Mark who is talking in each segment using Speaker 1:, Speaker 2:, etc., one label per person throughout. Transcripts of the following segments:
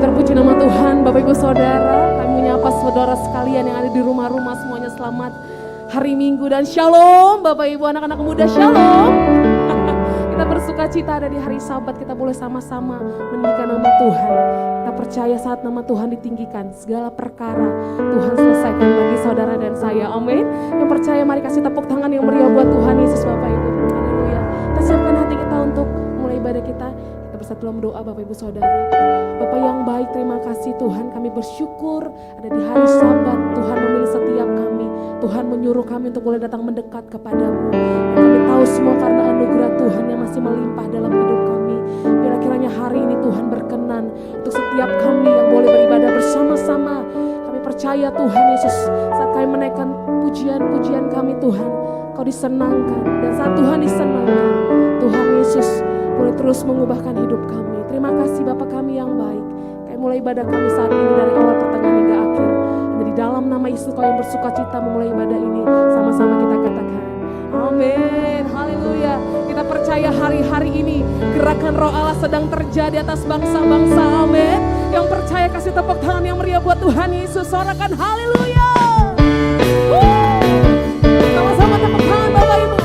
Speaker 1: Terpuji nama Tuhan, Bapak Ibu Saudara. Kami menyapa saudara sekalian yang ada di rumah-rumah, semuanya selamat hari Minggu dan shalom. Bapak Ibu anak-anak muda, shalom. Kita bersuka cita ada di hari Sabat, kita boleh sama-sama meninggikan nama Tuhan. Kita percaya saat nama Tuhan ditinggikan, segala perkara Tuhan selesaikan bagi saudara dan saya. Amin. Yang percaya mari kasih tepuk tangan yang meriah buat Tuhan Yesus Bapak Ibu. Haleluya. Kita siapkan hati kita untuk mulai ibadah kita. Kita bersatu dalam doa Bapak Ibu Saudara. Bapak yang baik, terima kasih Tuhan, kami bersyukur ada di hari Sabat. Tuhan memilih setiap kami, Tuhan menyuruh kami untuk boleh datang mendekat kepadamu. Dan kami tahu semua karena anugerah Tuhan yang masih melimpah dalam hidup kami. Bila kiranya hari ini Tuhan berkenan untuk setiap kami yang boleh beribadah bersama-sama. Kami percaya Tuhan Yesus, saat kami menaikkan pujian-pujian kami Tuhan, Kau disenangkan. Dan saat Tuhan disenangkan, Tuhan Yesus boleh terus mengubahkan hidup kami. Terima kasih Bapa kami yang baik. Kami mulai ibadah kami saat ini dari awal pertengahan hingga akhir. Dan di dalam nama Yesus Kau yang bersuka cita memulai ibadah ini. Sama-sama kita katakan amin. Haleluya. Kita percaya hari-hari ini gerakan Roh Allah sedang terjadi atas bangsa-bangsa. Amin. Yang percaya kasih tepuk tangan yang meriah buat Tuhan Yesus. Sorakan haleluya. Sama-sama tepuk tangan Bapak Ibu.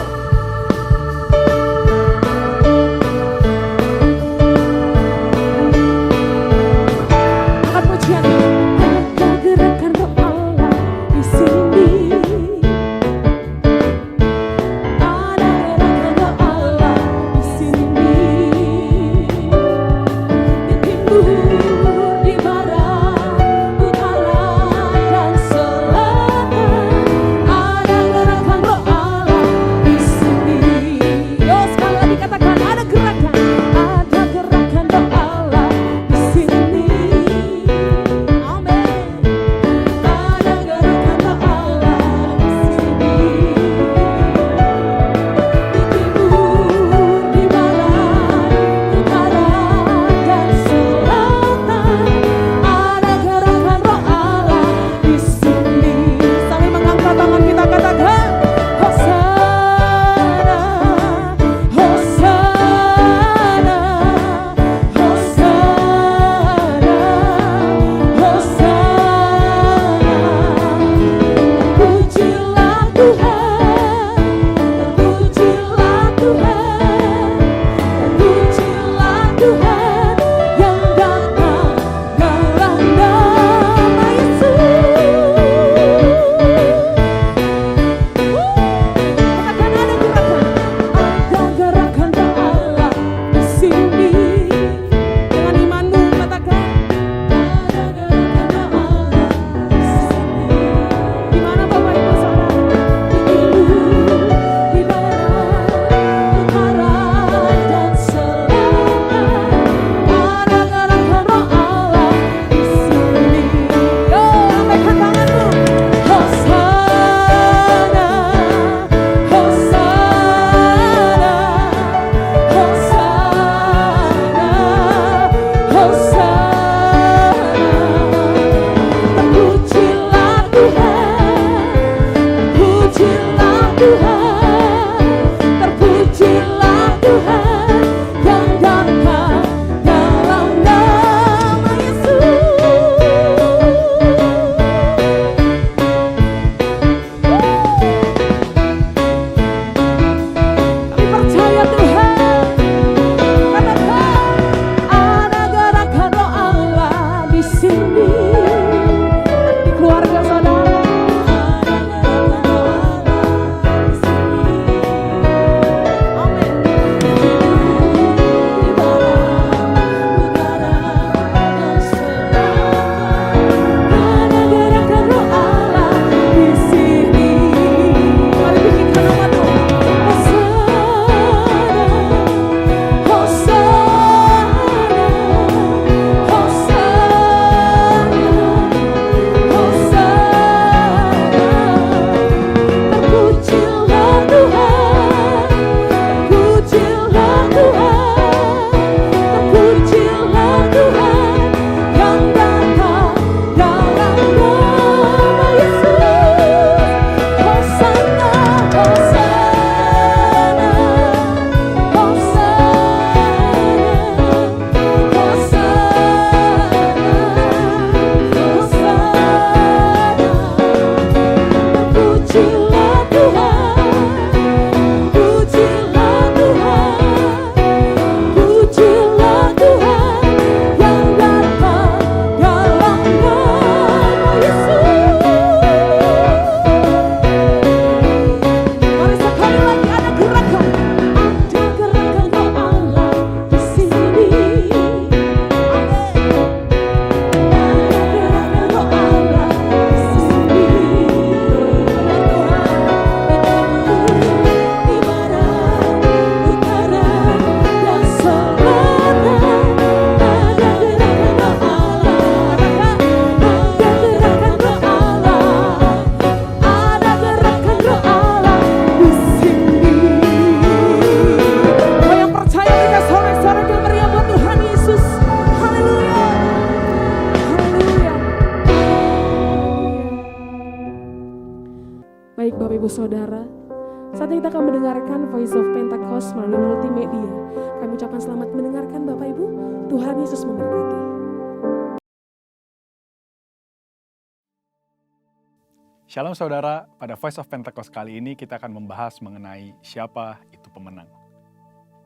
Speaker 1: Ibu Saudara, saat ini kita akan mendengarkan Voice of Pentecost melalui multimedia. Kami ucapkan selamat mendengarkan Bapak Ibu. Tuhan Yesus memberkati.
Speaker 2: Shalom saudara, pada Voice of Pentecost kali ini kita akan membahas mengenai siapa itu pemenang.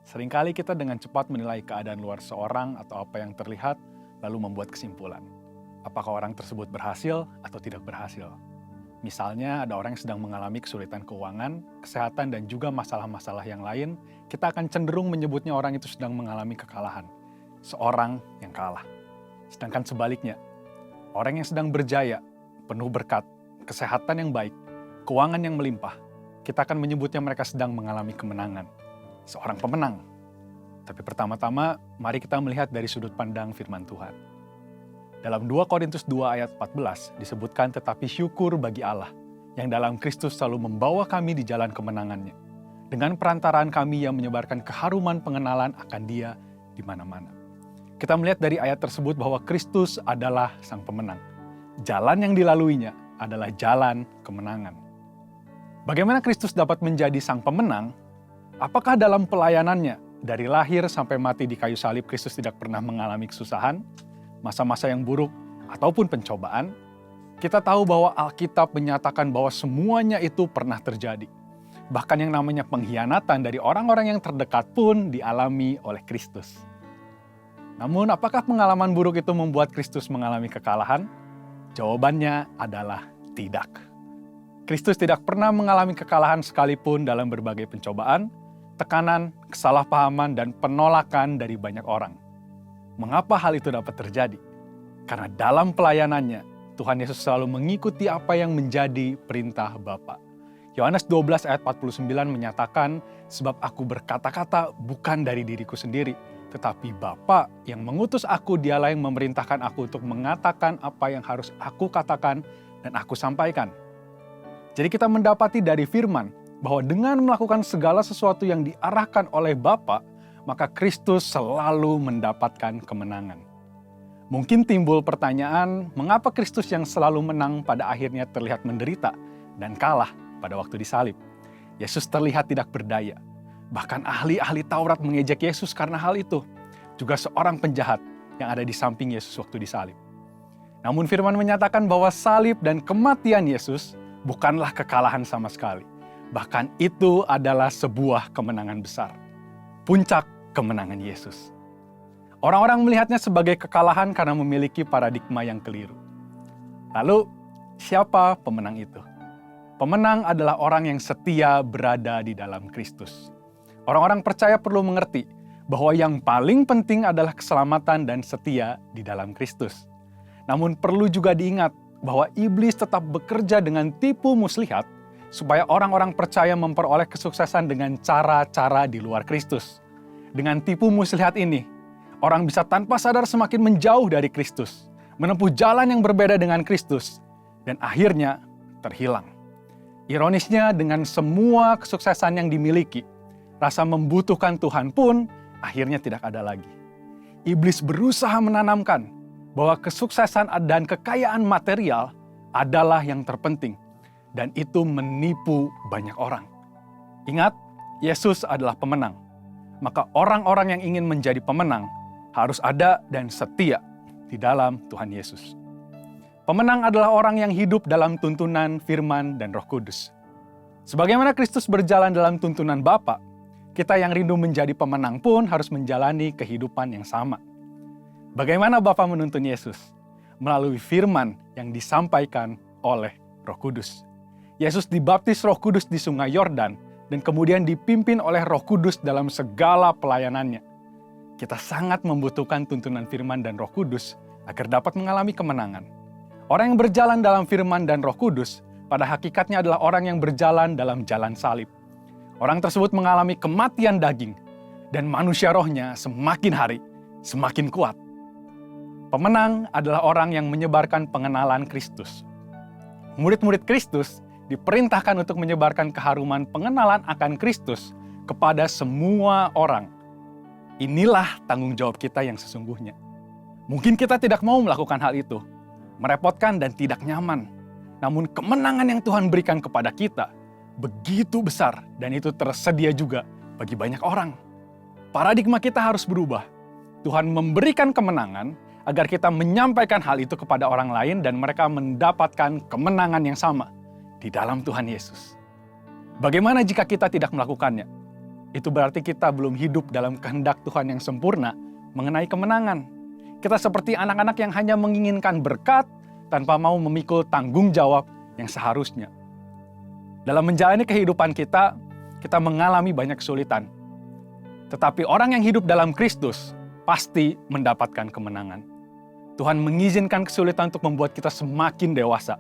Speaker 2: Seringkali kita dengan cepat menilai keadaan luar seorang atau apa yang terlihat, lalu membuat kesimpulan. Apakah orang tersebut berhasil atau tidak berhasil? Misalnya ada orang yang sedang mengalami kesulitan keuangan, kesehatan, dan juga masalah-masalah yang lain, kita akan cenderung menyebutnya orang itu sedang mengalami kekalahan. Seorang yang kalah. Sedangkan sebaliknya, orang yang sedang berjaya, penuh berkat, kesehatan yang baik, keuangan yang melimpah, kita akan menyebutnya mereka sedang mengalami kemenangan. Seorang pemenang. Tapi pertama-tama, mari kita melihat dari sudut pandang firman Tuhan. Dalam 2 Korintus 2 ayat 14 disebutkan, tetapi syukur bagi Allah yang dalam Kristus selalu membawa kami di jalan kemenangannya. Dengan perantaraan kami yang menyebarkan keharuman pengenalan akan Dia di mana-mana. Kita melihat dari ayat tersebut bahwa Kristus adalah sang pemenang. Jalan yang dilaluinya adalah jalan kemenangan. Bagaimana Kristus dapat menjadi sang pemenang? Apakah dalam pelayanannya, dari lahir sampai mati di kayu salib, Kristus tidak pernah mengalami kesusahan, masa-masa yang buruk, ataupun pencobaan? Kita tahu bahwa Alkitab menyatakan bahwa semuanya itu pernah terjadi. Bahkan yang namanya pengkhianatan dari orang-orang yang terdekat pun dialami oleh Kristus. Namun, apakah pengalaman buruk itu membuat Kristus mengalami kekalahan? Jawabannya adalah tidak. Kristus tidak pernah mengalami kekalahan sekalipun dalam berbagai pencobaan, tekanan, kesalahpahaman, dan penolakan dari banyak orang. Mengapa hal itu dapat terjadi? Karena dalam pelayanannya, Tuhan Yesus selalu mengikuti apa yang menjadi perintah Bapa. Yohanes 12 ayat 49 menyatakan, sebab aku berkata-kata bukan dari diriku sendiri, tetapi Bapa yang mengutus aku, Dialah yang memerintahkan aku untuk mengatakan apa yang harus aku katakan dan aku sampaikan. Jadi kita mendapati dari firman, bahwa dengan melakukan segala sesuatu yang diarahkan oleh Bapa, maka Kristus selalu mendapatkan kemenangan. Mungkin timbul pertanyaan, mengapa Kristus yang selalu menang pada akhirnya terlihat menderita dan kalah pada waktu disalib? Yesus terlihat tidak berdaya. Bahkan ahli-ahli Taurat mengejek Yesus karena hal itu. Juga seorang penjahat yang ada di samping Yesus waktu disalib. Namun firman menyatakan bahwa salib dan kematian Yesus bukanlah kekalahan sama sekali. Bahkan itu adalah sebuah kemenangan besar. Puncak kemenangan Yesus. Orang-orang melihatnya sebagai kekalahan karena memiliki paradigma yang keliru. Lalu, siapa pemenang itu? Pemenang adalah orang yang setia berada di dalam Kristus. Orang-orang percaya perlu mengerti bahwa yang paling penting adalah keselamatan dan setia di dalam Kristus. Namun perlu juga diingat bahwa iblis tetap bekerja dengan tipu muslihat supaya orang-orang percaya memperoleh kesuksesan dengan cara-cara di luar Kristus. Dengan tipu muslihat ini, orang bisa tanpa sadar semakin menjauh dari Kristus, menempuh jalan yang berbeda dengan Kristus, dan akhirnya terhilang. Ironisnya, dengan semua kesuksesan yang dimiliki, rasa membutuhkan Tuhan pun akhirnya tidak ada lagi. Iblis berusaha menanamkan bahwa kesuksesan dan kekayaan material adalah yang terpenting, dan itu menipu banyak orang. Ingat, Yesus adalah pemenang. Maka orang-orang yang ingin menjadi pemenang harus ada dan setia di dalam Tuhan Yesus. Pemenang adalah orang yang hidup dalam tuntunan firman dan Roh Kudus. Sebagaimana Kristus berjalan dalam tuntunan Bapa, kita yang rindu menjadi pemenang pun harus menjalani kehidupan yang sama. Bagaimana Bapa menuntun Yesus? Melalui firman yang disampaikan oleh Roh Kudus. Yesus dibaptis Roh Kudus di Sungai Yordan dan kemudian dipimpin oleh Roh Kudus dalam segala pelayanannya. Kita sangat membutuhkan tuntunan firman dan Roh Kudus agar dapat mengalami kemenangan. Orang yang berjalan dalam firman dan Roh Kudus pada hakikatnya adalah orang yang berjalan dalam jalan salib. Orang tersebut mengalami kematian daging dan manusia rohnya semakin hari semakin kuat. Pemenang adalah orang yang menyebarkan pengenalan Kristus. Murid-murid Kristus diperintahkan untuk menyebarkan keharuman pengenalan akan Kristus kepada semua orang. Inilah tanggung jawab kita yang sesungguhnya. Mungkin kita tidak mau melakukan hal itu, merepotkan dan tidak nyaman. Namun kemenangan yang Tuhan berikan kepada kita begitu besar dan itu tersedia juga bagi banyak orang. Paradigma kita harus berubah. Tuhan memberikan kemenangan agar kita menyampaikan hal itu kepada orang lain dan mereka mendapatkan kemenangan yang sama di dalam Tuhan Yesus. Bagaimana jika kita tidak melakukannya? Itu berarti kita belum hidup dalam kehendak Tuhan yang sempurna mengenai kemenangan. Kita seperti anak-anak yang hanya menginginkan berkat tanpa mau memikul tanggung jawab yang seharusnya. Dalam menjalani kehidupan kita mengalami banyak kesulitan. Tetapi orang yang hidup dalam Kristus pasti mendapatkan kemenangan. Tuhan mengizinkan kesulitan untuk membuat kita semakin dewasa.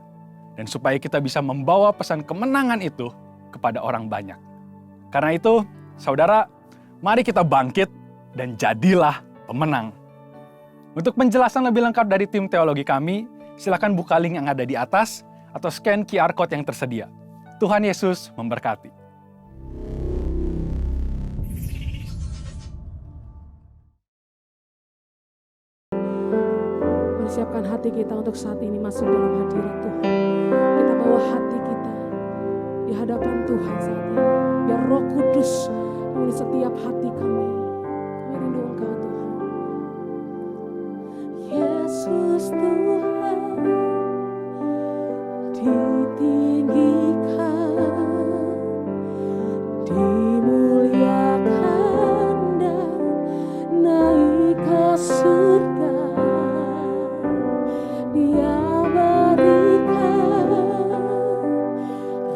Speaker 2: Dan supaya kita bisa membawa pesan kemenangan itu kepada orang banyak. Karena itu, saudara, mari kita bangkit dan jadilah pemenang. Untuk penjelasan lebih lengkap dari tim teologi kami, silakan buka link yang ada di atas atau scan QR Code yang tersedia. Tuhan Yesus memberkati.
Speaker 1: Siapkan hati kita untuk saat ini masuk dalam hadirat Tuhan. Kita bawa hati kita di hadapan Tuhan saat ini. Biar Roh Kudus memenuhi setiap hati kami. Kami rindu Engkau Tuhan. Yesus Tuhan ditinggikan, dimuliakan dan naik ke surga. Dia berikan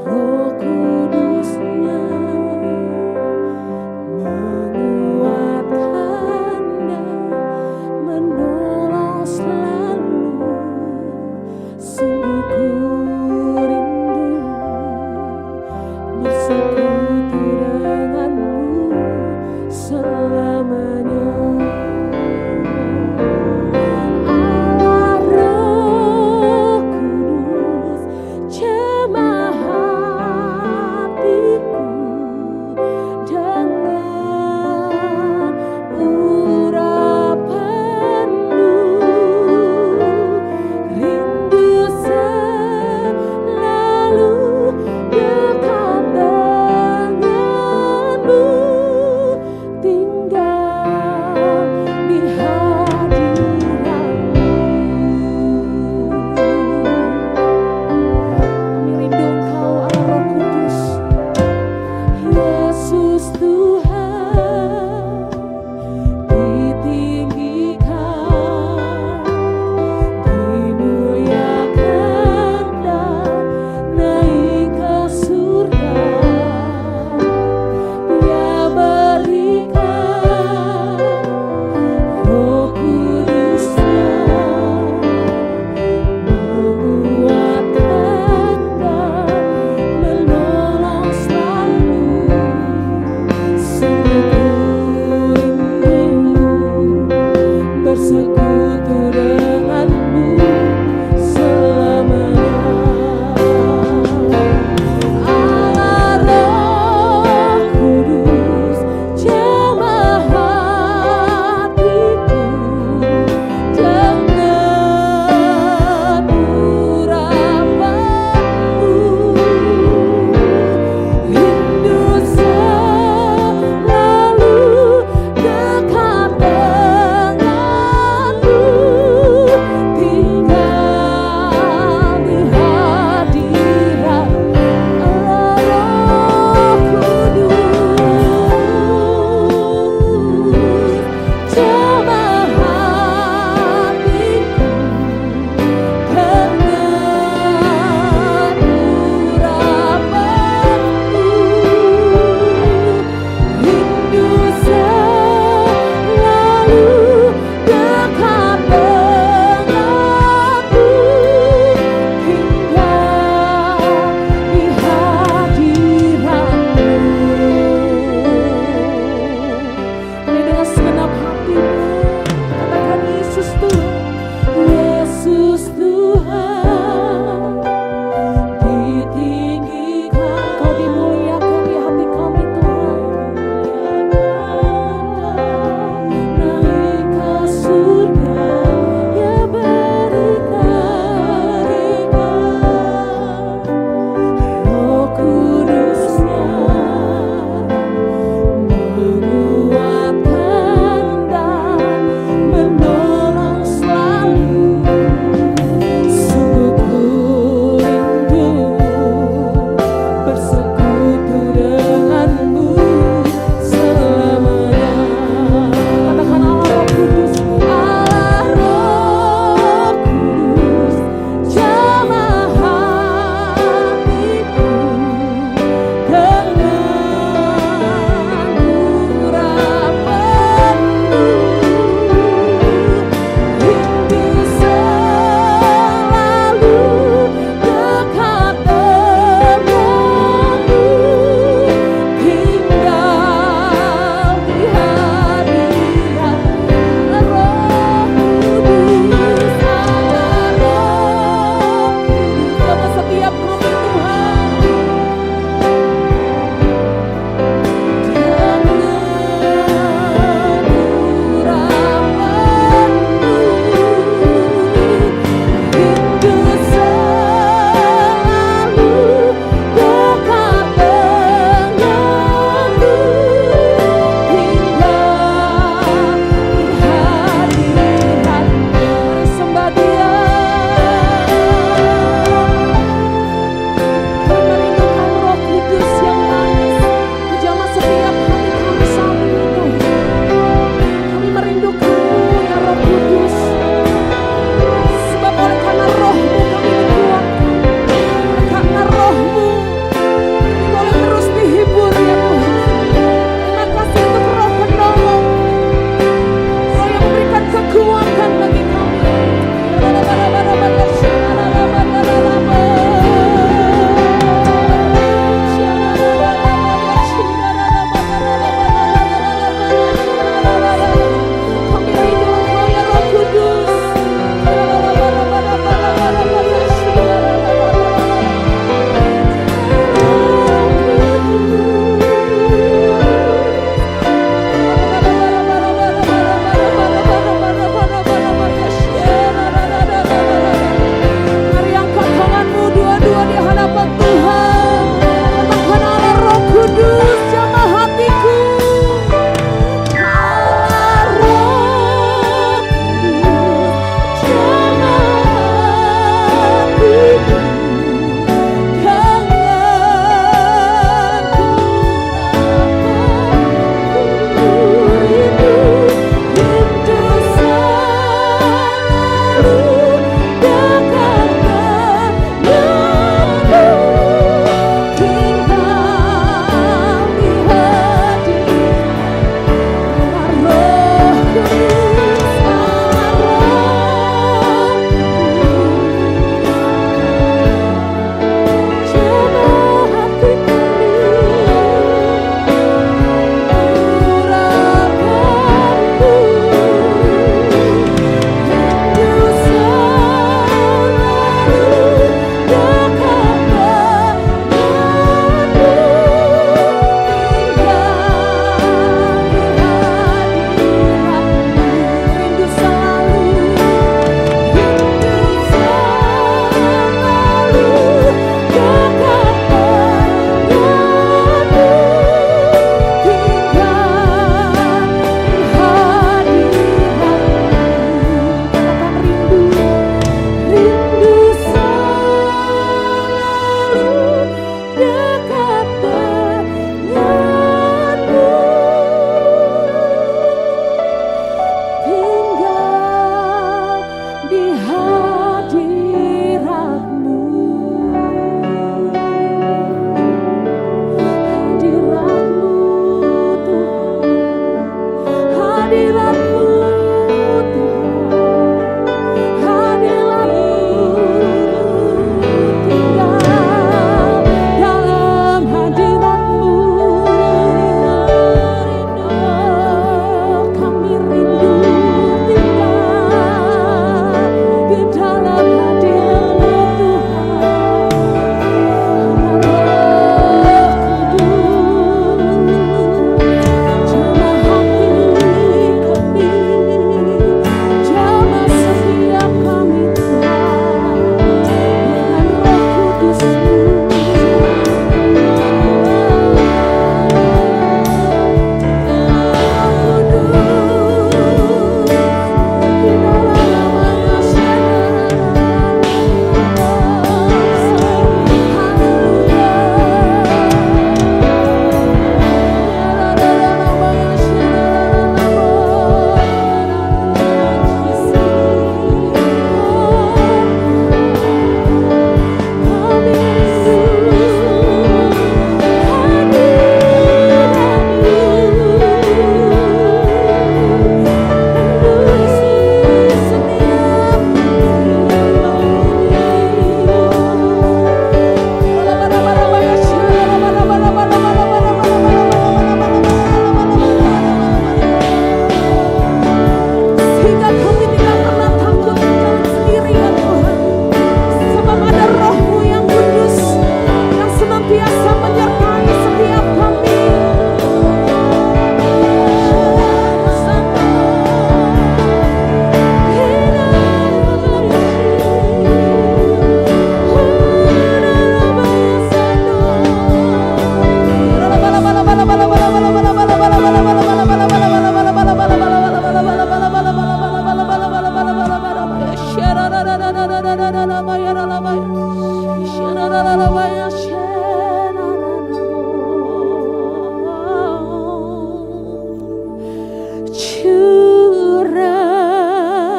Speaker 1: Roh Kudus-Nya menguatkan dan menolong selalu.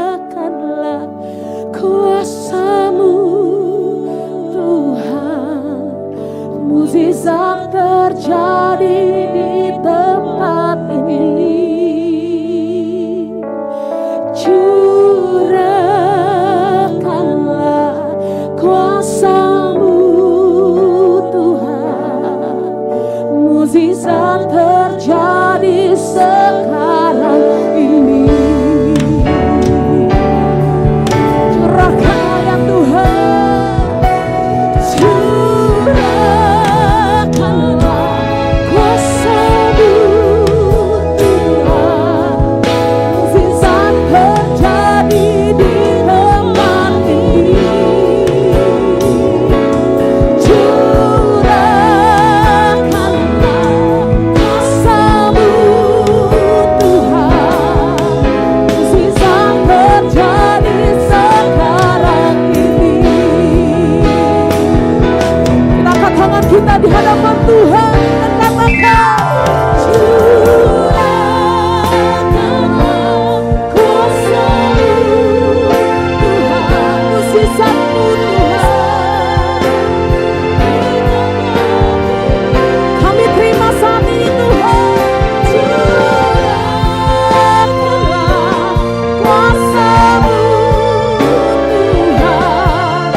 Speaker 1: Curahkanlah kuasa-Mu Tuhan, mukjizat terjadi di tempat ini. Curahkanlah kuasa-Mu Tuhan, mukjizat terjadi sekarang ini. Curahkan ya Tuhan, curahkanlah kuasa-Mu Tuhan, mukjizat terjadi di tempat ini. Curahkanlah kuasa-Mu Tuhan, mukjizat terjadi sekarang ini. Kita angkat tangan kita di hadapan Tuhan dan katakan, curahkanlah kuasa-Mu Tuhan, mukjizat-Mu Tuhan. Kami terima saat ini Tuhan, curahkanlah kuasa-Mu Tuhan,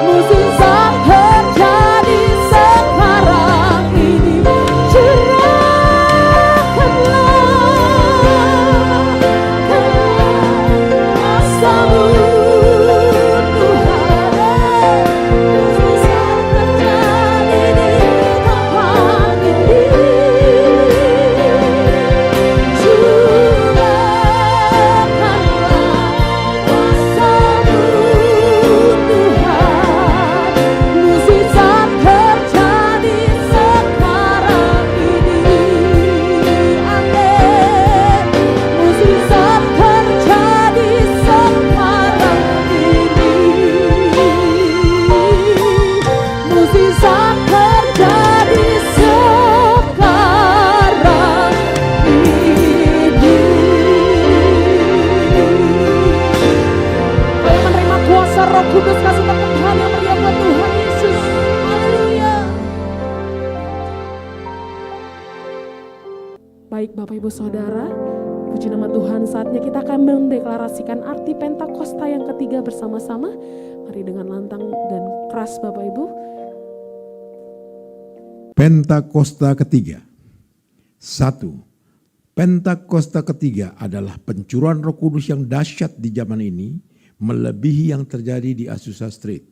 Speaker 1: mukjizat terjadi sekarang ini. Curahkanlah Kudus, kasih tepuk tangan yang meriah buat Tuhan Yesus. Haleluya. Baik Bapak Ibu Saudara, puji nama Tuhan, saatnya kita akan mendeklarasikan arti Pentakosta yang ketiga bersama-sama. Mari dengan lantang dan keras Bapak Ibu.
Speaker 3: Pentakosta ketiga. 1. Pentakosta ketiga adalah pencurahan Roh Kudus yang dahsyat di zaman ini, melebihi yang terjadi di Azusa Street.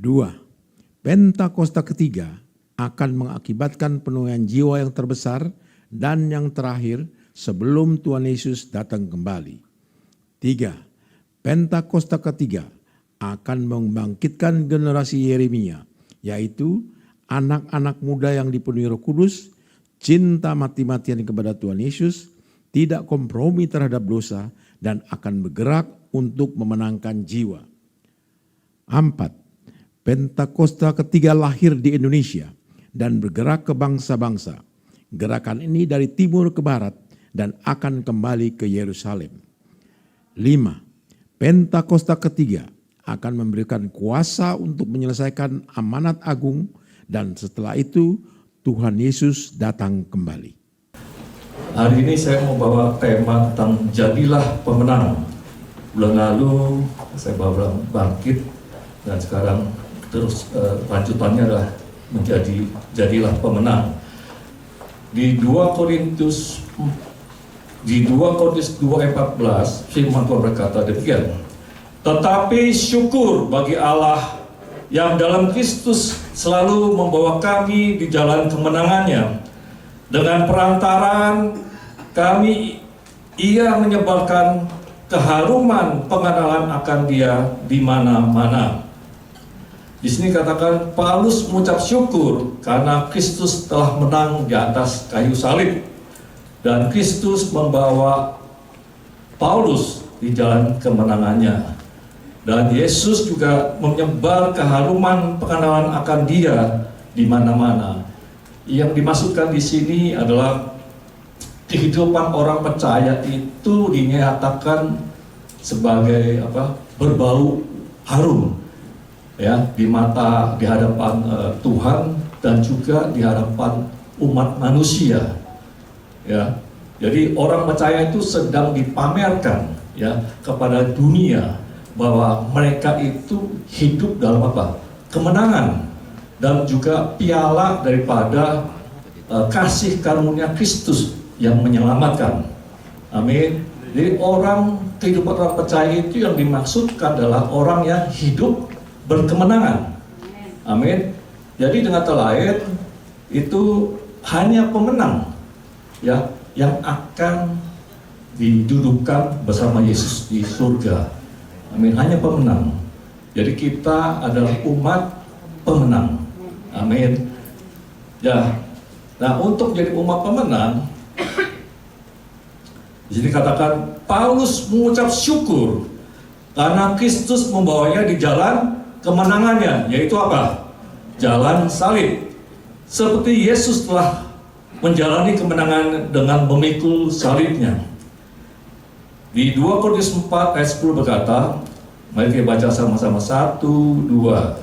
Speaker 3: 2. Pentakosta ketiga akan mengakibatkan penuaian jiwa yang terbesar dan yang terakhir sebelum Tuhan Yesus datang kembali. 3. Pentakosta ketiga akan membangkitkan generasi Yeremia, yaitu anak-anak muda yang dipenuhi Roh Kudus, cinta mati-matian kepada Tuhan Yesus, tidak kompromi terhadap dosa, dan akan bergerak untuk memenangkan jiwa. 4. Pentakosta ketiga lahir di Indonesia dan bergerak ke bangsa-bangsa. Gerakan ini dari timur ke barat dan akan kembali ke Yerusalem. 5. Pentakosta ketiga akan memberikan kuasa untuk menyelesaikan amanat agung, dan setelah itu Tuhan Yesus datang kembali.
Speaker 4: Hari ini saya mau bawa tema tentang jadilah pemenang. Bulan lalu saya bawa bangkit, dan sekarang terus lanjutannya adalah menjadi jadilah pemenang. Di 2 Korintus 2:14 firman Tuhan berkata demikian. Tetapi syukur bagi Allah yang dalam Kristus selalu membawa kami di jalan kemenangannya. Dengan perantaraan kami, Ia menyebarkan keharuman pengenalan akan Dia di mana-mana. Di sini katakan Paulus mengucap syukur karena Kristus telah menang di atas kayu salib, dan Kristus membawa Paulus di jalan kemenangannya. Dan Yesus juga menyebar keharuman pengenalan akan Dia di mana-mana. Yang dimaksudkan di sini adalah kehidupan orang percaya itu dinyatakan sebagai berbau harum ya di hadapan Tuhan dan juga di hadapan umat manusia ya. Jadi orang percaya itu sedang dipamerkan ya kepada dunia bahwa mereka itu hidup dalam kemenangan dan juga piala daripada kasih karunia Kristus yang menyelamatkan. Amin. Jadi kehidupan orang percaya itu yang dimaksudkan adalah orang yang hidup berkemenangan. Amin. Jadi dengan kata lain itu hanya pemenang ya yang akan didudukkan bersama Yesus di surga. Amin. Hanya pemenang. Jadi kita adalah umat pemenang. Amin. Ya. Nah, untuk jadi umat pemenang, di sini katakan Paulus mengucap syukur karena Kristus membawanya di jalan kemenangannya, yaitu jalan salib. Seperti Yesus telah menjalani kemenangan dengan memikul salibnya. Di 2 Korintus 4 ayat 10 berkata, mari kita baca sama-sama 1, 2.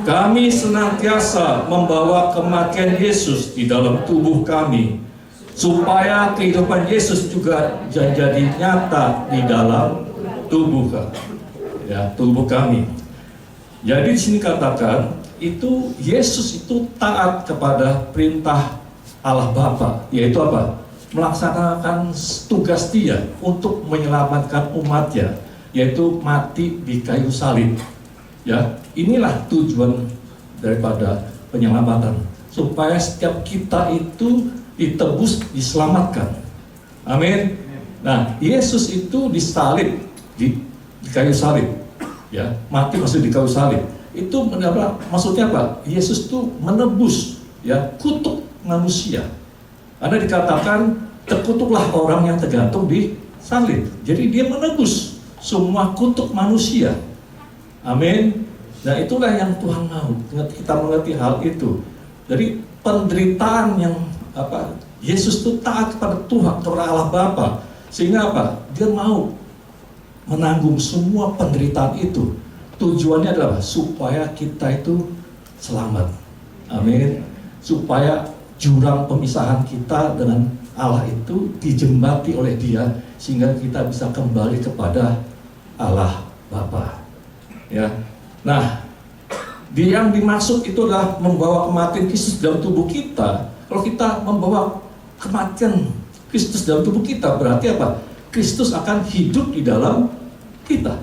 Speaker 4: Kami senantiasa membawa kematian Yesus di dalam tubuh kami, supaya kehidupan Yesus juga jadi nyata di dalam tubuh kami. Jadi di sini katakan itu Yesus itu taat kepada perintah Allah Bapa, yaitu melaksanakan tugas Dia untuk menyelamatkan umatnya, yaitu mati di kayu salib. Ya, inilah tujuan daripada penyelamatan, supaya setiap kita itu ditebus, diselamatkan. Amin. Nah, Yesus itu disalib di kayu salib. Ya, mati maksud di kayu salib. Itu maksudnya Yesus itu menebus ya kutuk manusia. Karena dikatakan terkutuklah orang yang tergantung di salib. Jadi dia menebus semua kutuk manusia. Amin. Nah, itulah yang Tuhan mau. Kita mengerti hal itu. Jadi penderitaan yang Yesus itu taat kepada Tuhan, kepada Allah Bapa, sehingga Dia mau menanggung semua penderitaan itu. Tujuannya adalah supaya kita itu selamat. Amin. Supaya jurang pemisahan kita dengan Allah itu dijembati oleh Dia, sehingga kita bisa kembali kepada Allah Bapa. Ya. Nah, yang dimaksud itu adalah membawa kematian Kristus dalam tubuh kita. Kalau kita membawa kematian Kristus dalam tubuh kita, berarti Kristus akan hidup di dalam kita.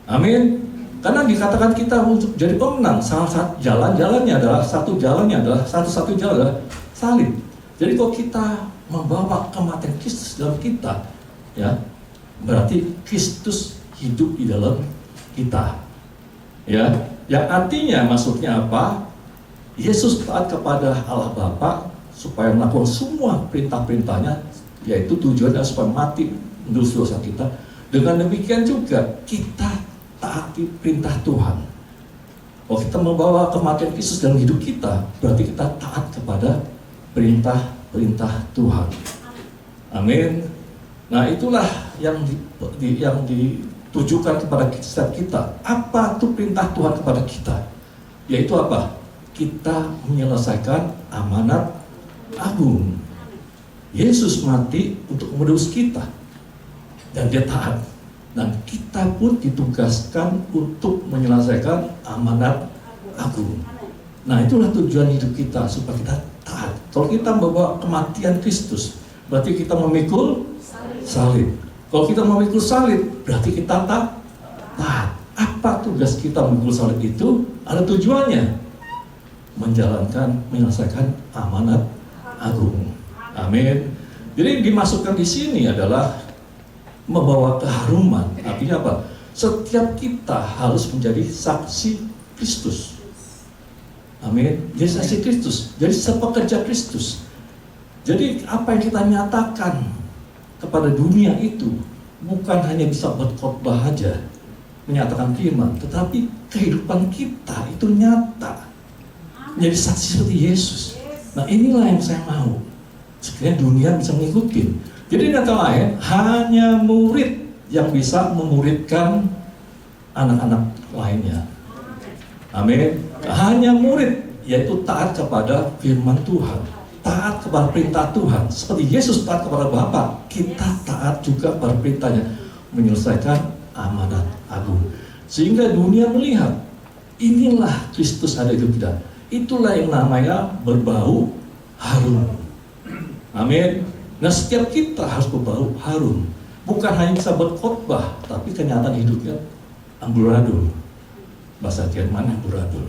Speaker 4: Amin. Karena dikatakan kita untuk jadi pemenang, salah satu jalannya adalah satu jalan adalah salib. Jadi kalau kita membawa kematian Kristus dalam kita, ya, berarti Kristus hidup di dalam kita. Ya, yang artinya maksudnya Yesus taat kepada Allah Bapa supaya melakukan semua perintah-perintahnya, yaitu tujuannya supaya mati menebus dosa kita. Dengan demikian juga kita taati perintah Tuhan. Kalau kita membawa kematian Kristus dalam hidup kita, berarti kita taat kepada perintah-perintah Tuhan. Amin. Nah, itulah yang ditujukan kepada setiap kita. Apa itu perintah Tuhan kepada kita? Yaitu kita menyelesaikan amanat agung. Yesus mati untuk menebus kita, dan Dia taat. Dan kita pun ditugaskan untuk menyelesaikan amanat agung. Nah, itulah tujuan hidup kita, supaya kita taat. Kalau kita membawa kematian Kristus, berarti kita memikul salib. Kalau kita memikul salib, berarti kita taat. Apa tugas kita memikul salib itu? Ada tujuannya. Menyelesaikan amanat agung. Amin. Jadi dimasukkan di sini adalah membawa keharuman. Artinya Setiap kita harus menjadi saksi Kristus. Amin. Jadi saksi Kristus. Jadi sepekerja Kristus. Jadi apa yang kita nyatakan kepada dunia itu bukan hanya bisa berkhotbah aja, menyatakan firman, tetapi kehidupan kita itu nyata. Menjadi saksi seperti Yesus. Nah inilah yang saya mau. Sekiranya dunia bisa mengikuti. Jadi kata lain, hanya murid yang bisa memuridkan anak-anak lainnya. Amin. Hanya murid, yaitu taat kepada firman Tuhan, taat kepada perintah Tuhan. Seperti Yesus taat kepada Bapa, kita taat juga pada perintahnya, menyelesaikan amanat agung. Sehingga dunia melihat, inilah Kristus ada di hidup kita. Itulah yang namanya berbau harum. Amin. Nah setiap kita harus berbau harum. Bukan hanya bisa berkhotbah, tapi kenyataan hidupnya amburadul. Bahasa Jerman amburadul.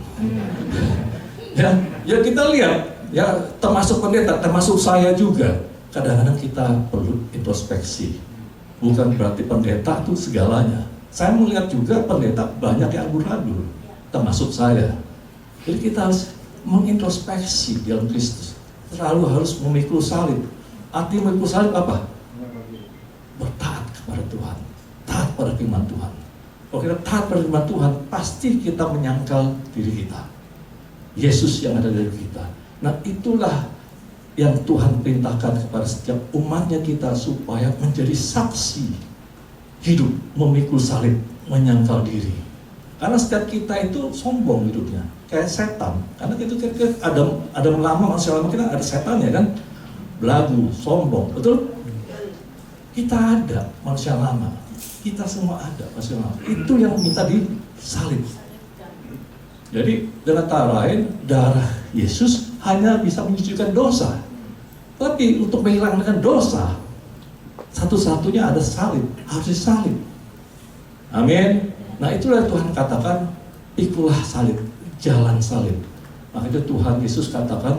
Speaker 4: Ya kita lihat, ya termasuk pendeta, termasuk saya juga. Kadang-kadang kita perlu introspeksi. Bukan berarti pendeta itu segalanya. Saya melihat juga pendeta banyak yang amburadul, termasuk saya. Jadi kita harus mengintrospeksi dalam Kristus. Selalu harus memikul salib. Arti memikul salib apa? Bertaat kepada Tuhan, taat pada firman Tuhan. Kalau kita taat pada firman Tuhan, pasti kita menyangkal diri kita. Yesus yang ada dalam kita. Nah itulah yang Tuhan perintahkan kepada setiap umatnya kita supaya menjadi saksi hidup, memikul salib, menyangkal diri. Karena setiap kita itu sombong hidupnya, kayak setan. Karena itu ada lama, manusia lama kita ada setannya kan, belagu, sombong, betul? Kita ada manusia lama, kita semua ada manusia lama. Itu yang minta disalib. Jadi dengan kata lain, darah Yesus hanya bisa menyucikan dosa. Tapi untuk menghilangkan dosa, satu-satunya ada salib, harus disalib. Amin. Nah itulah Tuhan katakan, ikulah salib, jalan salib. Maka itu Tuhan Yesus katakan,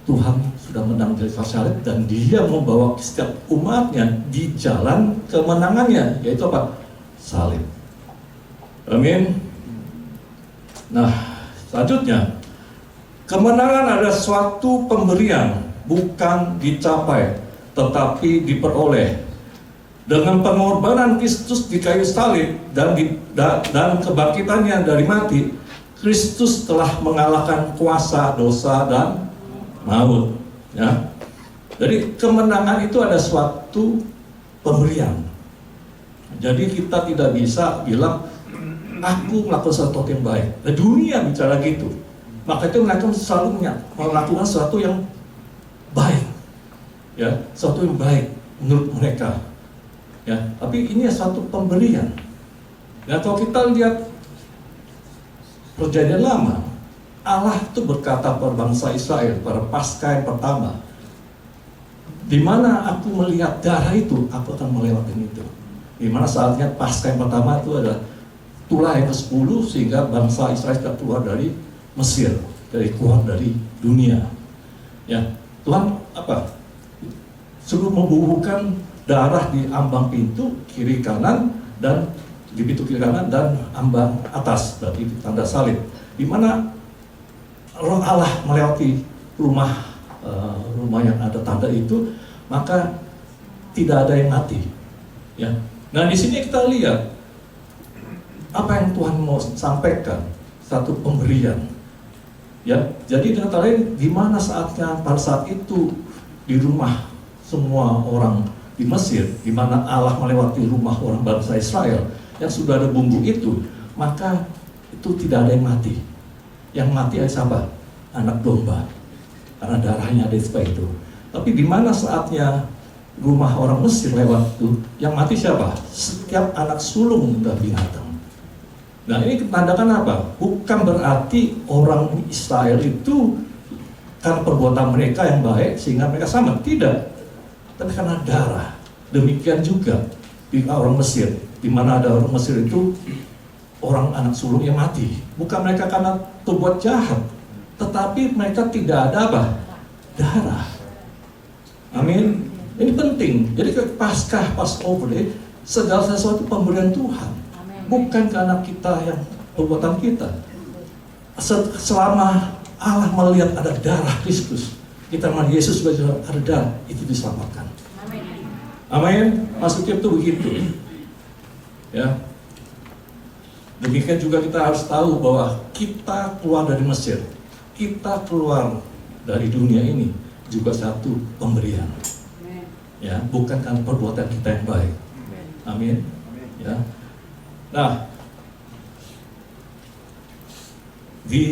Speaker 4: Tuhan sudah menang dari salib dan Dia membawa setiap umatnya di jalan kemenangannya, yaitu apa? Salib. Amin. Nah, selanjutnya, kemenangan adalah suatu pemberian, bukan dicapai, tetapi diperoleh. Dengan pengorbanan Kristus di kayu salib dan kebangkitannya dari mati, Kristus telah mengalahkan kuasa dosa dan maut. Ya. Jadi kemenangan itu ada suatu pemberian. Jadi kita tidak bisa bilang aku melakukan sesuatu yang baik. Nah, dunia bicara gitu. Maka itu mereka selalu melakukan sesuatu yang baik. Ya, sesuatu yang baik menurut mereka. Ya, tapi ini suatu pemberian. Ya, kalau kita lihat perjanjian lama, Allah itu berkata pada bangsa Israel pada Paskah yang pertama, di mana aku melihat darah itu, aku akan melewati itu. Di mana saatnya Paskah yang pertama itu adalah tulah yang ke-10 sehingga bangsa Israel sudah keluar dari Mesir, keluar dari dunia. Ya, Tuhan apa? Suruh membubuhkan darah di ambang pintu kiri kanan dan di pintu kiri kanan dan ambang atas, berarti tanda salib. Di mana Roh Allah melewati rumah yang ada tanda itu, maka tidak ada yang mati. Ya. Nah di sini kita lihat apa yang Tuhan mau sampaikan, satu pemberian. Ya, jadi dengan kata lain, di mana saatnya pada saat itu di rumah semua orang di Mesir, di mana Allah melewati rumah orang bangsa Israel yang sudah ada bumbu itu, maka itu tidak ada yang mati. Yang mati adalah siapa? Anak domba, karena darahnya ada di sebelah itu. Tapi di mana saatnya rumah orang Mesir lewat itu, yang mati siapa? Setiap anak sulung dan binatang. Nah ini menandakan apa? Bukan berarti orang Israel itu karena perbuatan mereka yang baik sehingga mereka sama, tidak. Tapi karena darah. Demikian juga di orang Mesir, di mana ada orang Mesir itu orang anak sulung yang mati. Bukan mereka karena berbuat jahat, tetapi mereka tidak ada apa? Darah. Amin. Ini penting. Jadi Paskah, Passover, segala sesuatu pemberian Tuhan. Bukan karena kita yang perbuatan kita. Selama Allah melihat ada darah Kristus, kita melihat Yesus sebagai ada darah, itu diselamatkan. Amin. Maksudnya itu begitu. Ya. Demikian juga kita harus tahu bahwa kita keluar dari Mesir, kita keluar dari dunia ini juga satu pemberian. Ya, bukan karena perbuatan kita yang baik. Amin. Ya. Nah, di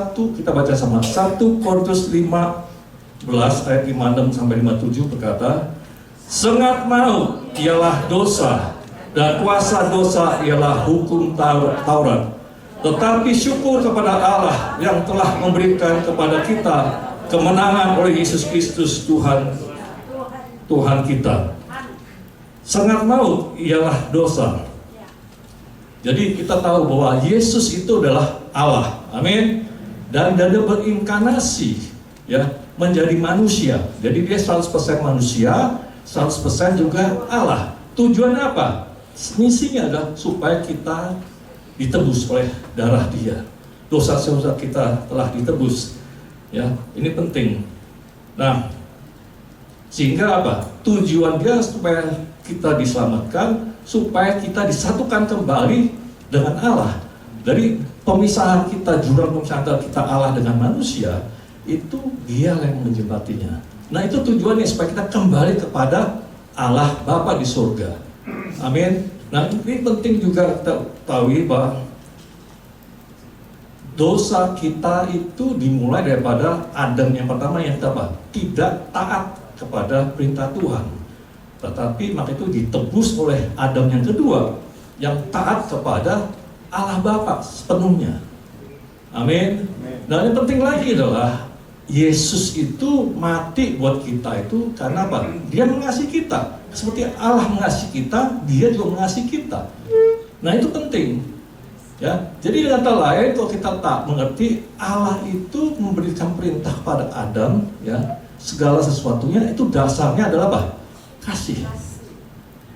Speaker 4: kita baca sama 1 Korintus 15 ayat 56 sampai 57 berkata, sengat maut ialah dosa dan kuasa dosa ialah hukum Taurat. Tetapi syukur kepada Allah yang telah memberikan kepada kita kemenangan oleh Yesus Kristus Tuhan kita. Sengat maut ialah dosa. Jadi kita tahu bahwa Yesus itu adalah Allah. Amin. Dan dia berinkarnasi, ya, menjadi manusia. Jadi dia 100% manusia, 100% juga Allah. Tujuannya apa? Misinya adalah supaya kita ditebus oleh darah dia. Dosa-dosa kita telah ditebus. Ya, ini penting. Nah, sehingga apa? Tujuan dia supaya kita diselamatkan, supaya kita disatukan kembali dengan Allah. Dari pemisahan kita, jurang pemisahan antara kita Allah dengan manusia, itu dia yang menjembatinya. Nah, itu tujuannya supaya kita kembali kepada Allah Bapa di surga. Amin. Nah, ini penting juga kita tahu bahwa dosa kita itu dimulai daripada Adam yang pertama yang apa? Tidak taat kepada perintah Tuhan. Tetapi maka itu ditebus oleh Adam yang kedua yang taat kepada Allah Bapa sepenuhnya. Amin. Nah, yang penting lagi adalah Yesus itu mati buat kita itu karena apa? Dia mengasihi kita. Seperti Allah mengasihi kita, dia juga mengasihi kita. Nah, itu penting. Ya, jadi dengan kata lain, kalau kita tak mengerti, Allah itu memberikan perintah pada Adam, ya, segala sesuatunya itu dasarnya adalah apa? Kasih.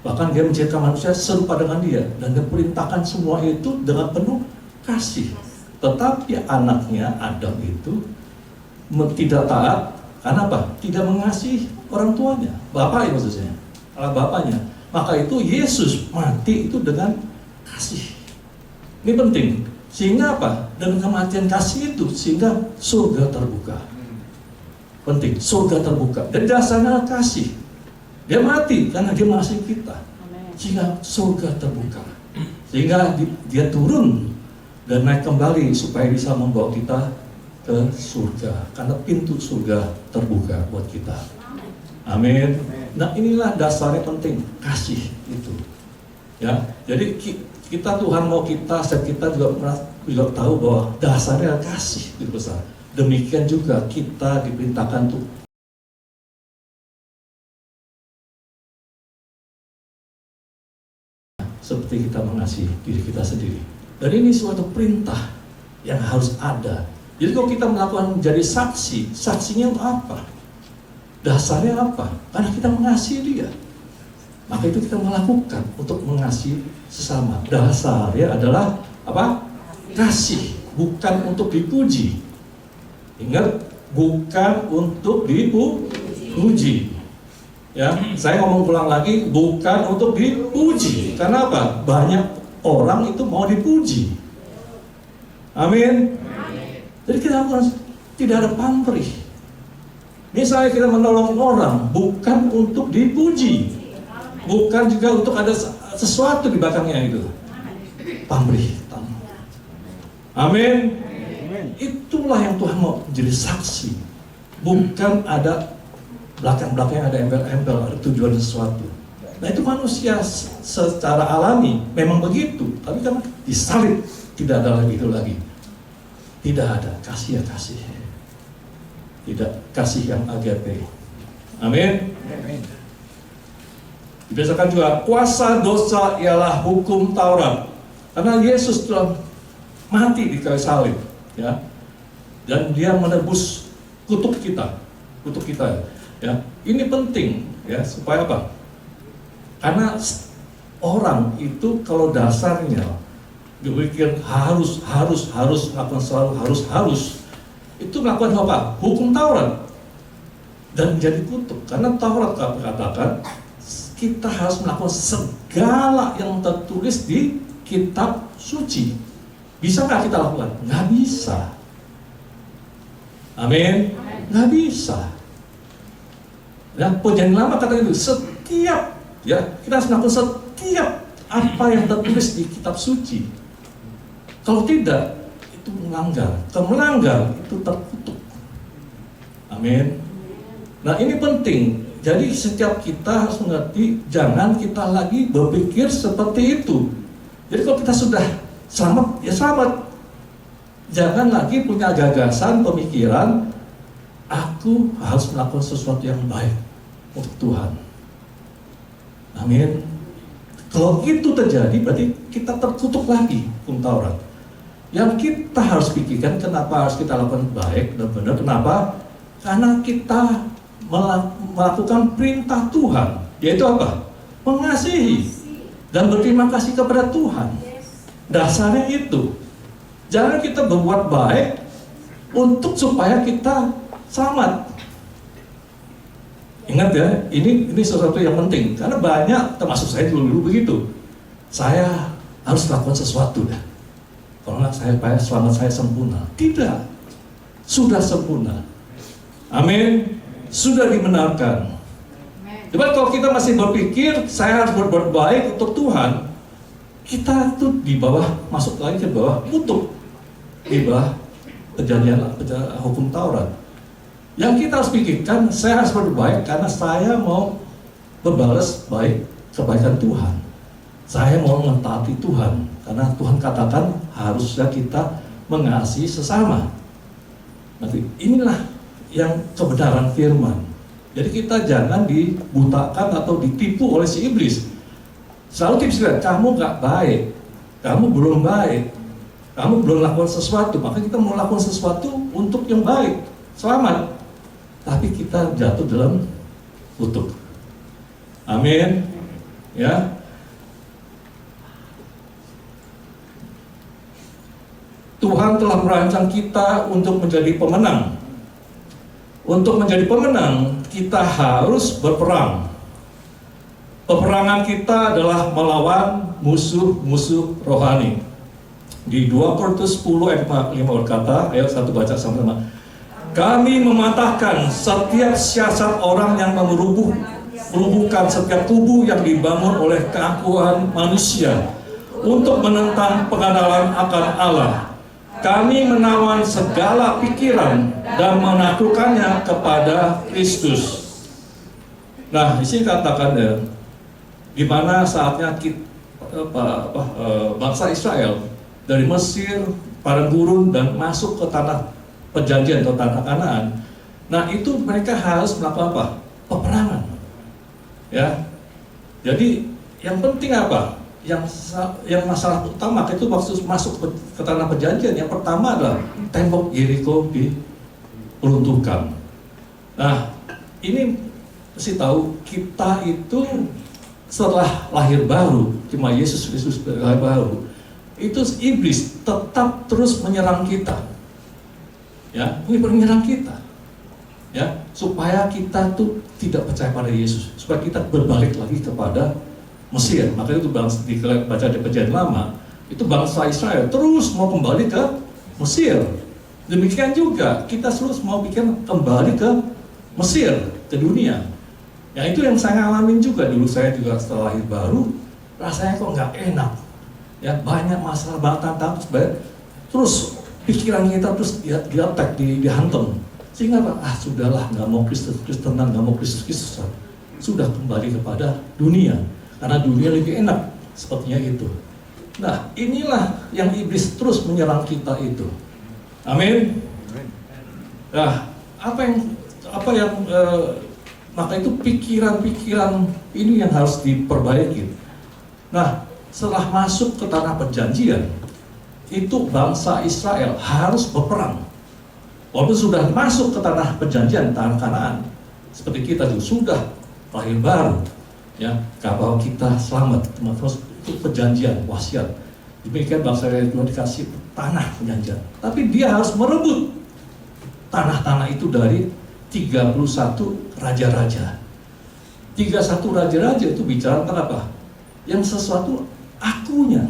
Speaker 4: Bahkan dia menciptakan manusia serupa dengan dia, dan dia perintahkan semua itu dengan penuh kasih. Tetapi anaknya Adam itu tidak taat, karena apa? Tidak mengasihi orang tuanya, bapaknya maksudnya, Allah bapaknya. Maka itu Yesus mati itu dengan kasih. Ini penting. Sehingga apa? Dengan kematian kasih itu, sehingga surga terbuka. Penting, surga terbuka. Dan dasarnya kasih. Dia mati karena dia mengasihi kita. Sehingga surga terbuka. Sehingga dia turun dan naik kembali supaya bisa membawa kita ke surga. Karena pintu surga terbuka buat kita. Amin. Nah, inilah dasarnya penting, kasih itu. Ya, jadi kita Tuhan mau kita, dan kita juga tahu bahwa dasarnya adalah kasih itu besar. Demikian juga kita diperintahkan untuk seperti kita mengasihi diri kita sendiri. Dan ini suatu perintah yang harus ada. Jadi kalau kita melakukan menjadi saksi, saksinya apa? Dasarnya apa? Karena kita mengasihi dia. Maka itu kita melakukan untuk mengasihi sesama. Dasarnya adalah apa? Kasih, bukan untuk dipuji. Ingat, bukan untuk dipuji. Ya, saya ngomong ulang lagi, bukan untuk dipuji. Karena apa? Banyak orang itu mau dipuji. Amin. Jadi kita lakukan, tidak ada pamrih. Misalnya kita menolong orang, bukan untuk dipuji. Bukan juga untuk ada sesuatu di belakangnya itu. Pamrih. Amin. Itulah yang Tuhan mau jadi saksi. Bukan ada belakang-belakangnya ada embel-embel, ada tujuan sesuatu. Nah, itu manusia secara alami memang begitu. Tapi kan disalib, tidak ada lagi itu lagi. Tidak ada kasih ya kasih. Tidak kasih yang agape. Amin. Dibiasakan juga kuasa dosa ialah hukum Taurat. Karena Yesus telah mati di kayu salib, ya. Dan dia menebus kutuk kita, ya. Ini penting, ya, supaya apa? Karena orang itu kalau dasarnya dipikir harus melakukan selalu harus itu melakukan apa? Hukum Taurat dan menjadi kutuk. Karena Taurat katakan kita harus melakukan segala yang tertulis di kitab suci. Bisa nggak kita lakukan? Nggak bisa. Amin. Nggak bisa. Ya, Perjanjian Lama kata itu setiap, ya, kita harus melakukan setiap apa yang tertulis di kitab suci. Kalau tidak, itu melanggar. Kalau melanggar, itu terkutuk. Amin. Nah, ini penting. Jadi setiap kita harus mengerti, jangan kita lagi berpikir seperti itu. Jadi kalau kita sudah selamat, ya selamat. Jangan lagi punya gagasan, pemikiran, aku harus melakukan sesuatu yang baik untuk Tuhan. Amin. Kalau itu terjadi, berarti kita terkutuk lagi hukum Taurat. Yang kita harus pikirkan, kenapa harus kita lakukan baik dan benar? Kenapa? Karena kita melakukan perintah Tuhan, yaitu apa? Mengasihi dan berterima kasih kepada Tuhan. Dasarnya itu. Jangan kita berbuat baik untuk supaya kita selamat. Ingat ya, ini sesuatu yang penting. Karena banyak, termasuk saya dulu begitu. Saya harus lakukan sesuatu dah. Kalau nggak selamat saya sempurna. Tidak. Sudah sempurna. Amin. Sudah dibenarkan. Coba kalau kita masih berpikir saya harus berbuat baik untuk Tuhan, kita tuh di bawah, masuk lagi ke bawah kutuk, di bawah perjanjian hukum Taurat. Yang kita harus pikirkan, saya harus berbuat baik karena saya mau berbalas baik kebaikan Tuhan. Saya mau mentaati Tuhan karena Tuhan katakan harusnya kita mengasihi sesama. Nanti inilah yang kebenaran firman. Jadi kita jangan dibutakan atau ditipu oleh si iblis. Selalu tips dia, kamu gak baik, kamu belum baik, kamu belum lakukan sesuatu, maka kita mau lakukan sesuatu untuk yang baik, selamat. Tapi kita jatuh dalam kutuk. Amin. Ya. Tuhan telah merancang kita untuk menjadi pemenang. Untuk menjadi pemenang, kita harus berperang. Peperangan kita adalah melawan musuh-musuh rohani. Di 2 Korintus 10 ayat 5 berkata, ayat 1 baca sama-sama. Kami mematahkan setiap siasat orang yang merubuhkan setiap tubuh yang dibangun oleh keangkuhan manusia untuk menentang pengenalan akan Allah. Kami menawan segala pikiran dan menaklukkannya kepada Kristus. Nah, di sini katakan ya, di mana saatnya bangsa Israel dari Mesir, padang gurun dan masuk ke tanah perjanjian atau tanah Kanaan. Nah, itu mereka harus melakukan apa? Peperangan. Ya. Jadi yang penting apa? Yang masalah utama itu waktu masuk ke tanah perjanjian, yang pertama adalah tembok Yeriko diruntuhkan. Nah, ini mesti tahu kita itu setelah lahir baru, cuma Yesus Kristus lahir baru, itu iblis tetap terus menyerang kita. Ya, ini menyerang kita. Ya, supaya kita tuh tidak percaya pada Yesus, supaya kita berbalik lagi kepada Mesir. Makanya itu bangsa baca di Perjanjian Lama, itu bangsa Israel terus mau kembali ke Mesir. Demikian juga kita terus mau bikin kembali ke Mesir, ke dunia. Ya, itu yang saya ngalamin juga dulu. Saya juga setelah lahir baru rasanya kok nggak enak. Ya, banyak masalah, banyak tantangan, terus pikiran kita terus di-attack, dihantam. Sehingga sudahlah, nggak mau Kristenan, nggak mau Kristusan. Sudah kembali kepada dunia. Karena dunia lebih enak, sepertinya itu. Nah, inilah yang iblis terus menyerang kita itu. Amin. Nah, maka itu pikiran-pikiran ini yang harus diperbaiki. Nah, setelah masuk ke tanah perjanjian, itu bangsa Israel harus berperang. Walaupun sudah masuk ke tanah perjanjian, tanah Kanaan, seperti kita juga sudah lahir baru. Ya, kalau kita selamat, terus itu perjanjian, wasiat. Demikian bangsa Israel juga dikasih tanah perjanjian. Tapi dia harus merebut tanah-tanah itu dari 31 raja-raja. 31 raja-raja itu bicara tentang apa? Yang sesuatu akunya.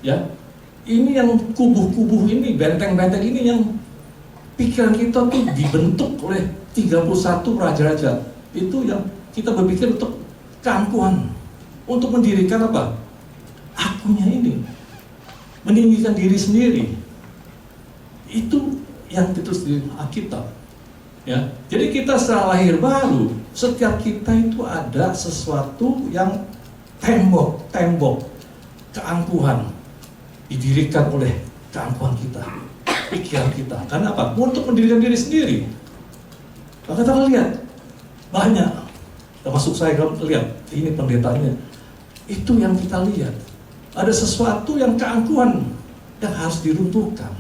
Speaker 4: Ya, ini yang kubuh-kubuh ini, benteng-benteng ini yang pikiran kita tuh dibentuk oleh 31 raja-raja. Itu yang kita berpikir untuk keangkuhan, untuk mendirikan apa? Akunya ini, meninggikan diri sendiri. Itu yang ditulis di Alkitab. Ya, jadi kita setelah lahir baru, setiap kita itu ada sesuatu yang tembok keangkuhan didirikan oleh keangkuhan kita, pikiran kita. Karena apa? Untuk mendirikan diri sendiri. Maka kita lihat banyak, termasuk saya kalau lihat ini pendetanya, itu yang kita lihat. Ada sesuatu yang keangkuhan yang harus diruntuhkan.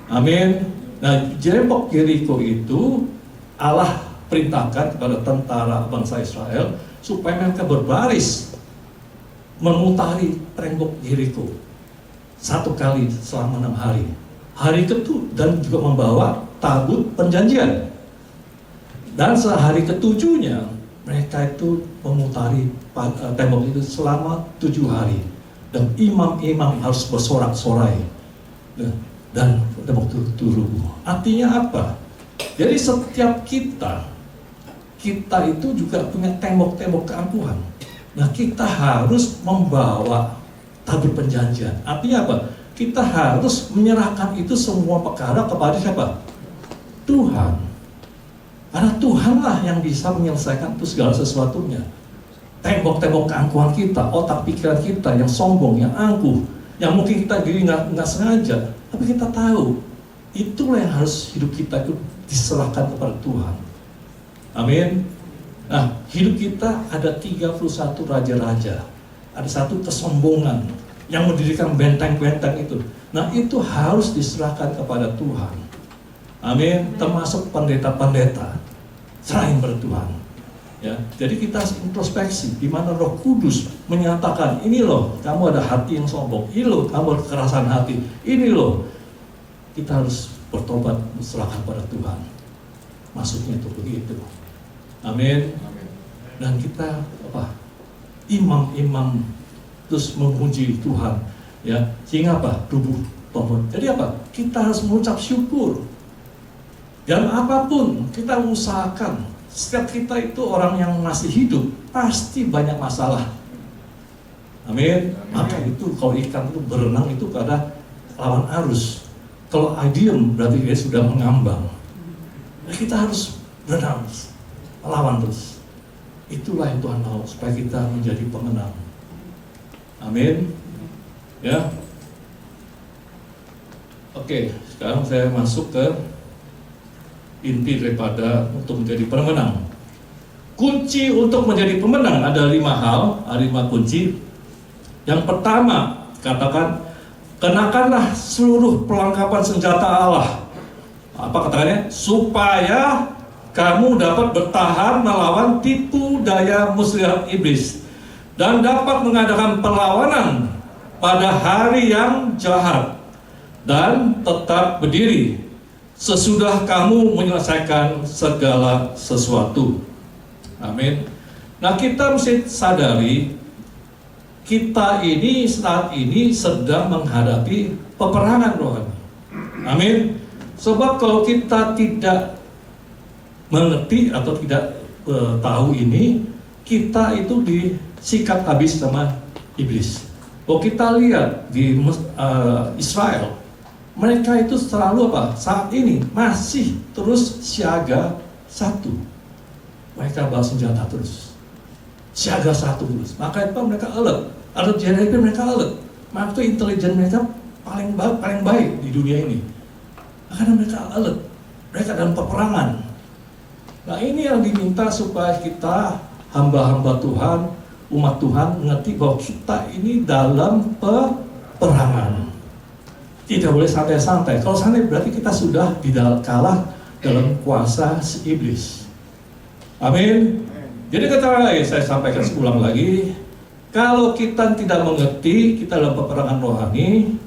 Speaker 4: Amin. Nah, Gembok Yeriko itu Allah perintahkan kepada tentara bangsa Israel supaya mereka berbaris memutari tembok Yeriko 1 kali selama 6 hari. Hari ke-7 dan juga membawa tabut perjanjian. Dan sehari ke-7-nya mereka itu memutari tembok itu selama 7 hari. Dan imam-imam harus bersorak-sorai. Dan tembok itu turun. Artinya apa? Jadi setiap kita itu juga punya tembok-tembok keangkuhan. Nah, kita harus membawa tabut perjanjian. Artinya apa? Kita harus menyerahkan itu semua perkara kepada siapa? Tuhan. Karena Tuhanlah yang bisa menyelesaikan itu segala sesuatunya. Tembok-tembok keangkuhan kita, otak pikiran kita yang sombong, yang angkuh, yang mungkin kita diri nggak sengaja, tapi kita tahu itulah yang harus hidup kita itu diserahkan kepada Tuhan. Amin. Nah, hidup kita ada 31 raja-raja. Ada satu kesombongan yang mendirikan benteng-benteng itu. Nah, itu harus diserahkan kepada Tuhan. Amin. Termasuk pendeta-pendeta. Serahin pada Tuhan. Ya, jadi kita harus introspeksi di mana Roh Kudus menyatakan, ini loh, kamu ada hati yang sombong. Ini loh, kamu ada kekerasan hati. Ini loh, kita harus bertobat, serahkan pada Tuhan. Maksudnya itu begitu. Amin. Dan kita imam-imam terus memuji Tuhan, ya, sehingga apa? Tubuh tombol. Jadi apa? Kita harus mengucap syukur. Dan apapun kita usahakan, setiap kita itu orang yang masih hidup pasti banyak masalah. Amin. Maka itu kalau ikan itu berenang itu pada lawan arus. Kalau diem berarti dia sudah mengambang. Nah, kita harus berenang, melawan terus. Itulah yang Tuhan mau supaya kita menjadi pemenang. Amin. Ya. Oke, sekarang saya masuk ke inti daripada untuk menjadi pemenang. Kunci untuk menjadi pemenang ada 5 hal, ada 5 kunci. Yang pertama, katakan, kenakanlah seluruh perlengkapan senjata Allah. Apa katakannya? Supaya kamu dapat bertahan melawan tipu daya muslihat iblis dan dapat mengadakan perlawanan pada hari yang jahat dan tetap berdiri sesudah kamu menyelesaikan segala sesuatu. Amin. Nah, kita mesti sadari kita ini saat ini sedang menghadapi peperangan rohani. Amin. Sebab kalau kita tidak mengerti atau tidak tahu ini, kita itu disikat habis sama iblis. Kalau kita lihat di Israel, mereka itu selalu apa? Saat ini masih terus siaga 1. Mereka bawa senjata terus, siaga 1 terus. Maka itu mereka alert. Alert jadi mereka alert. Maka itu intelijen mereka paling baik di dunia ini. Karena mereka alert. Mereka dalam peperangan. Nah, ini yang diminta supaya kita hamba-hamba Tuhan, umat Tuhan mengerti bahwa kita ini dalam peperangan. Tidak boleh santai-santai. Kalau santai berarti kita sudah kalah dalam kuasa si iblis. Amin. Jadi kata lagi, saya sampaikan ulang lagi, kalau kita tidak mengerti kita dalam peperangan rohani,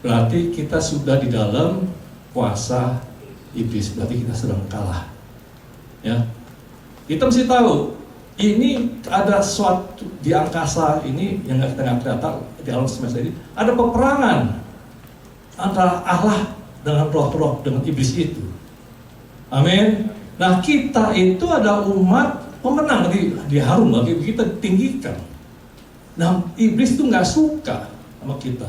Speaker 4: berarti kita sudah di dalam kuasa iblis. Berarti kita sedang kalah. Ya, kita mesti tahu ini ada suatu di angkasa ini yang kita nggak kelihatan. di alam semesta ini ada peperangan antara Allah dengan roh-roh, dengan iblis itu. Amin. Nah, kita itu ada umat pemenang, di harum lagi kita tinggikan. Nah, iblis itu nggak suka sama kita.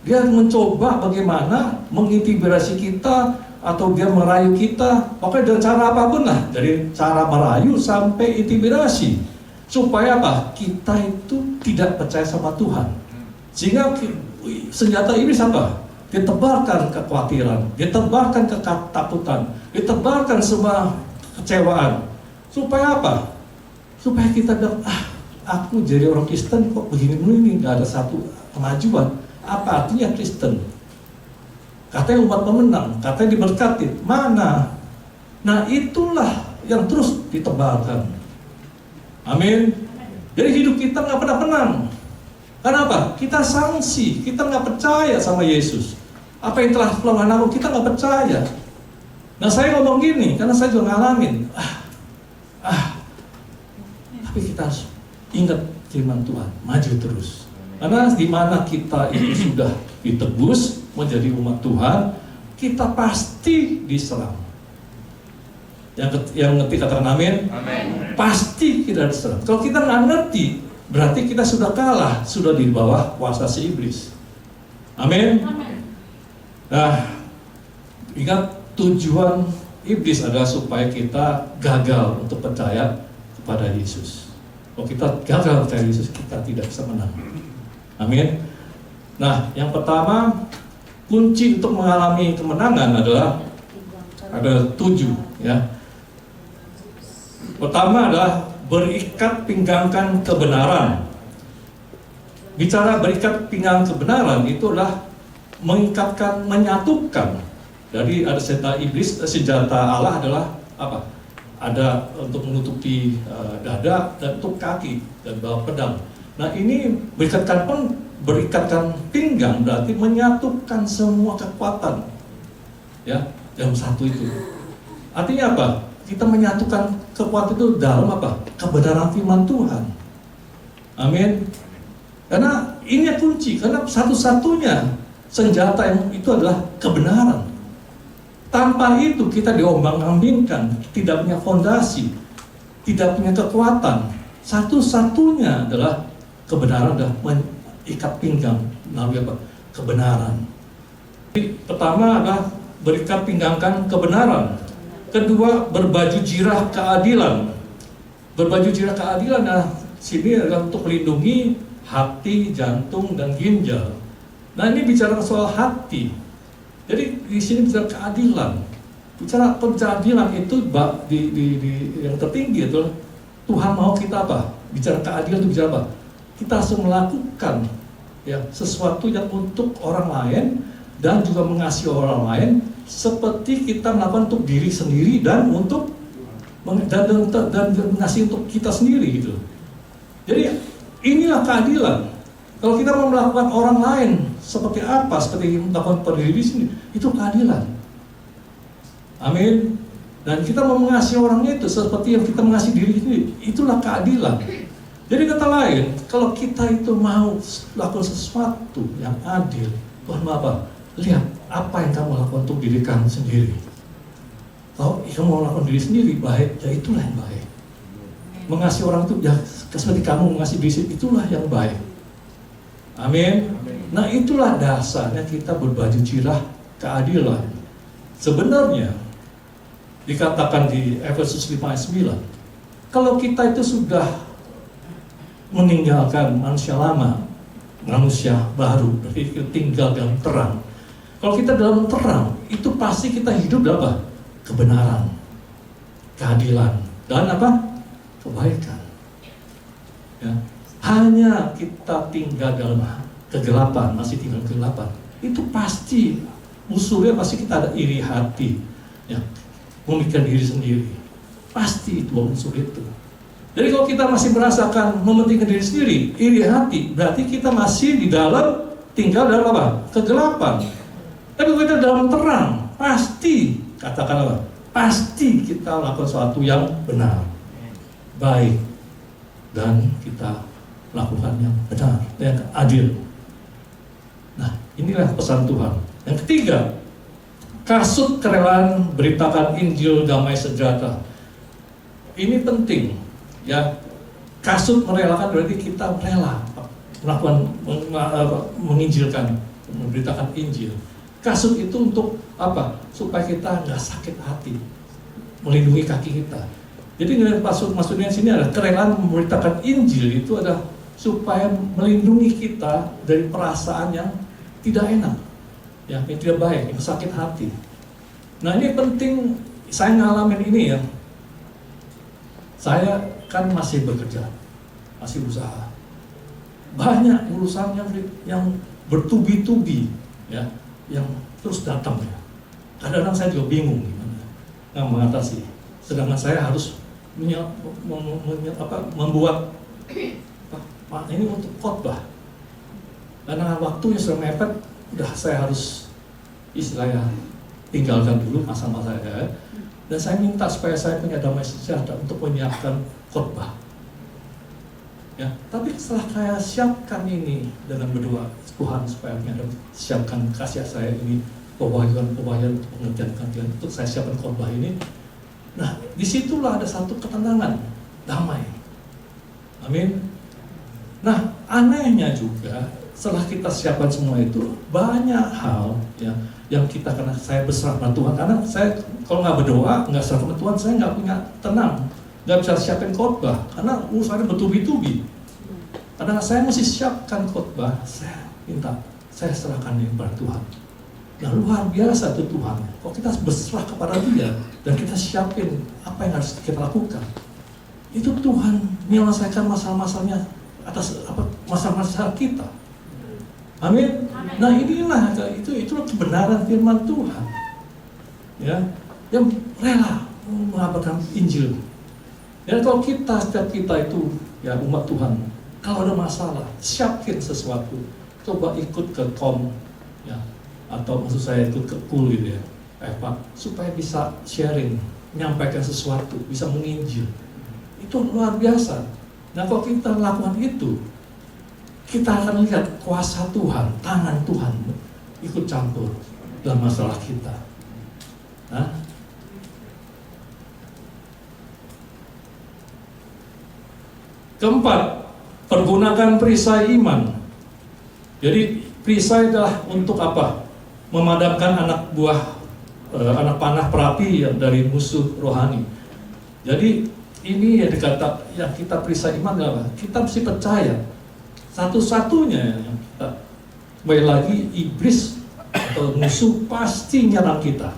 Speaker 4: Dia mencoba bagaimana mengintimidasi kita atau dia merayu kita, pokoknya dengan cara apapun lah, dari cara merayu sampai intimidasi, supaya apa? Kita itu tidak percaya sama Tuhan. Sehingga senjata iblis apa? Ditebarkan kekhawatiran, ditebarkan ketakutan, ditebarkan semua kecewaan. Supaya apa? Supaya kita bilang, aku jadi orang Kristen kok begini-begini, nggak ada satu kemajuan. Apa artinya Kristen? Katanya umat pemenang, katanya diberkati. Mana? Nah, itulah yang terus ditebarkan. Amin. Jadi hidup kita nggak pernah menang. Kenapa? Kita sanksi, kita nggak percaya sama Yesus. Apa yang telah Tuhan lakukan, kita nggak percaya. Nah, saya ngomong gini, karena saya juga ngalamin. Tapi kita harus ingat firman Tuhan, maju terus. Karena di mana kita itu sudah ditebus menjadi umat Tuhan, kita pasti diserang. Yang ngerti katakan amin. Amin. Pasti kita diserang. Kalau kita nggak ngerti, berarti kita sudah kalah, sudah di bawah kuasa si iblis. Amin. Nah, ingat tujuan iblis adalah supaya kita gagal untuk percaya kepada Yesus. Kalau kita gagal percaya Yesus, kita tidak bisa menang. Amin. Nah, yang pertama, kunci untuk mengalami kemenangan adalah ada 7, ya. Pertama adalah berikat pinggangkan kebenaran. Bicara berikat pinggang kebenaran itu adalah mengikatkan, menyatukan. Jadi ada senjata iblis, senjata Allah adalah apa? Ada untuk menutupi dada dan untuk kaki dan bawa pedang. Nah, ini berikatkan pinggang berarti menyatukan semua kekuatan, ya, dalam satu itu. Artinya apa? Kita menyatukan kekuatan itu dalam apa? Kebenaran firman Tuhan. Amin. Karena ini kunci, karena satu-satunya senjata yang itu adalah kebenaran. Tanpa itu kita diombang-ambingkan, tidak punya fondasi, tidak punya kekuatan. Satu-satunya adalah kebenaran, adalah mengikat pinggang melalui apa? Kebenaran. Jadi, pertama adalah berikat pinggangkan kebenaran. Kedua, berbaju jirah keadilan. Berbaju jirah keadilan, nah sini adalah untuk melindungi hati, jantung, dan ginjal. Nah, ini bicara soal hati. Jadi di sini bicara keadilan. Bicara keadilan itu yang tertinggi itu Tuhan mau kita apa? Bicara keadilan itu bicara apa? Kita harus melakukan, ya, sesuatu yang untuk orang lain dan juga mengasihi orang lain seperti kita melakukan untuk diri sendiri dan untuk dan mengasihi untuk kita sendiri gitu. Jadi inilah keadilan. Kalau kita mau melakukan orang lain seperti apa, seperti melakukan pada diri sendiri, itu keadilan. Amin. Dan kita mau mengasihi orangnya itu seperti yang kita mengasihi diri sendiri, itulah keadilan. Jadi kata lain, kalau kita itu mau lakukan sesuatu yang adil, Tuhan mau apa? Lihat apa yang kamu lakukan untuk diri kamu sendiri. Kalau kamu mau lakukan diri sendiri baik, ya itulah yang baik. Mengasihi orang itu, ya seperti kamu mengasihi diri sendiri, itulah yang baik. Amin. Nah, itulah dasarnya kita berbaju jirah keadilan. Sebenarnya dikatakan di Efesus 5:9, kalau kita itu sudah meninggalkan manusia lama, manusia baru, berarti kita tinggal dalam terang. Kalau kita dalam terang, itu pasti kita hidup dalam apa? Kebenaran, keadilan, dan apa? Kebaikan. Ya. Hanya kita tinggal dalam kegelapan, masih tinggal kegelapan, itu pasti musuhnya, pasti kita ada iri hati, ya, memikirkan diri sendiri, pasti itu musuh itu. Jadi kalau kita masih merasakan mementingkan diri sendiri, iri hati, berarti kita masih di dalam, tinggal dalam apa? Kegelapan. Tapi kalau kita dalam terang, pasti, katakan apa? Pasti kita melakukan sesuatu yang benar, baik, dan kita lakukan yang benar, yang adil. Nah, inilah pesan Tuhan. Yang ketiga, kasut kerelaan beritakan Injil damai sejahtera. Ini penting, ya. Kasut merelakan berarti kita rela melakukan menginjilkan, memberitakan Injil. Kasut itu untuk apa? Supaya kita nggak sakit hati, melindungi kaki kita. Jadi maksudnya sini adalah kerelaan memberitakan Injil itu adalah supaya melindungi kita dari perasaan yang tidak enak, ya, yang tidak baik, yang sakit hati. Nah, ini penting. Saya ngalamin ini, ya. Saya kan masih bekerja, masih usaha. Banyak urusan yang bertubi-tubi, ya, yang terus datang, ya. Kadang-kadang saya juga bingung gimana mengatasi. Sedangkan saya harus membuat ini untuk khotbah. Karena waktunya sudah mepet, udah saya harus istilahnya tinggalkan dulu masa-masa saya. Dan saya minta supaya saya punya damai sejahtera untuk menyiapkan khotbah. Ya, tapi setelah saya siapkan ini dengan berdoa, Tuhan supaya siapkan kasih saya ini, pewahyuan untuk pengertian untuk saya siapkan khotbah ini. Nah, disitulah ada satu ketenangan, damai. Amin. Nah, anehnya juga setelah kita siapkan semua itu, banyak hal, ya, yang kita, karena saya berserah pada Tuhan. Karena saya kalau nggak berdoa, nggak serah pada Tuhan, saya nggak punya tenang, nggak bisa siapin khotbah karena urusannya bertubi-tubi. Karena saya mesti siapkan khotbah, saya minta, saya serahkan ini kepada Tuhan. Nah, luar biasa itu Tuhan. Kalau kita berserah kepada Dia dan kita siapin apa yang harus kita lakukan, itu Tuhan menyelesaikan masalah-masalahnya atas masalah-masalah kita. Amin. Nah, inilah itulah kebenaran firman Tuhan, ya, yang rela mengabarkan Injil. Dan kalau setiap kita itu, ya, umat Tuhan, kalau ada masalah, siapin sesuatu, coba ikut ke kom, ya, atau maksud saya ikut ke kul gitu, ya, Pak, supaya bisa sharing, menyampaikan sesuatu, bisa menginjil. Itu luar biasa. Nah, kalau kita lakukan itu, kita akan lihat kuasa Tuhan, tangan Tuhan ikut campur dalam masalah kita. Nah, keempat, pergunakan perisai iman. Jadi perisai adalah untuk apa? Memadamkan anak panah perapi dari musuh rohani. Jadi ini yang kita perisai iman adalah kita mesti percaya satu-satunya yang kita, kembali lagi, iblis atau musuh pasti nyerang kita.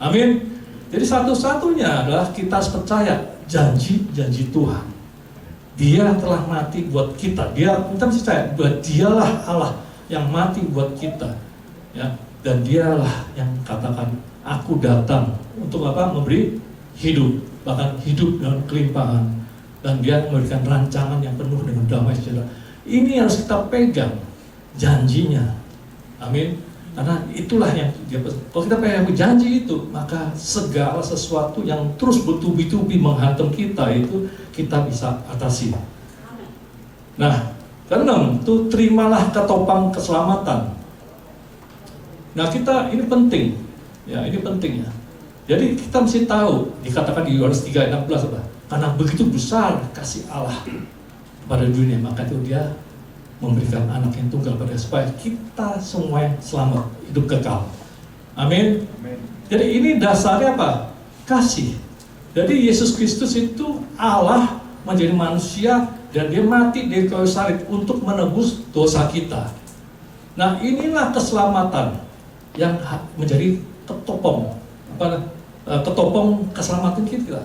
Speaker 4: Amin. Jadi satu-satunya adalah kita harus percaya janji Tuhan. Dia telah mati buat kita. Kita mesti percaya bahwa Dialah Allah yang mati buat kita, ya. Dan Dialah yang katakan, aku datang untuk apa? Memberi hidup, bahkan hidup dengan kelimpahan. Dan Dia memberikan rancangan yang penuh dengan damai sejahtera. Ini harus kita pegang janjinya. Amin. Karena itulah yang Dia pesan. Kalau kita pegang janji itu, maka segala sesuatu yang terus bertubi-tubi menghantam kita itu kita bisa atasi. Nah, keenam, itu terimalah ketopang keselamatan. Nah, ini penting. Ya, ini penting, ya. Jadi kita mesti tahu, dikatakan di Yohanes 3:16 apa? Karena begitu besar kasih Allah pada dunia, maka itu Dia memberikan anak yang tunggal pada supaya kita semua selamat, hidup kekal. Amin. Jadi ini dasarnya apa? Kasih. Jadi Yesus Kristus itu Allah menjadi manusia dan Dia mati di kayu salib untuk menebus dosa kita. Nah, inilah keselamatan yang menjadi ketopong keselamatan kita.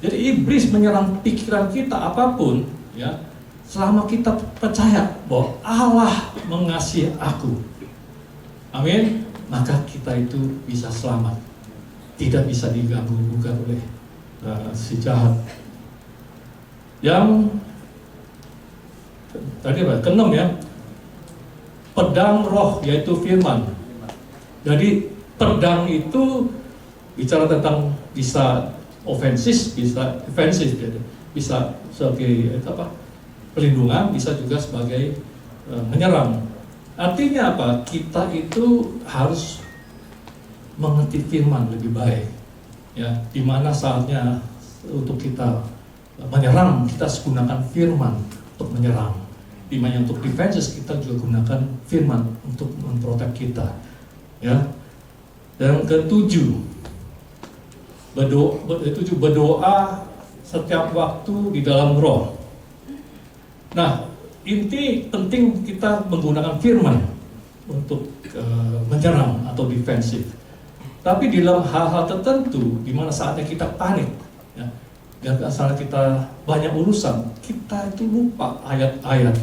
Speaker 4: Jadi iblis menyerang pikiran kita apapun, ya, selama kita percaya bahwa Allah mengasihi aku, amin, maka kita itu bisa selamat, tidak bisa diganggu-gugat oleh si jahat. Yang tadi apa? Keenam, ya, pedang roh, yaitu firman. Jadi pedang itu bicara tentang bisa ofensif, bisa defensif, bisa sebagai apa? pelindungan, bisa juga sebagai menyerang. Artinya apa? Kita itu harus mengerti firman lebih baik. Ya, di mana saatnya untuk kita menyerang, kita harus gunakan firman untuk menyerang. Di mana untuk defenses kita juga gunakan firman untuk memprotek kita. Ya. Dan ketujuh, berdoa setiap waktu di dalam roh. Nah, inti penting kita menggunakan firman untuk menyerang atau defensif. Tapi di dalam hal-hal tertentu, di mana saatnya kita panik, ya, dan saat kita banyak urusan, kita itu lupa ayat-ayat.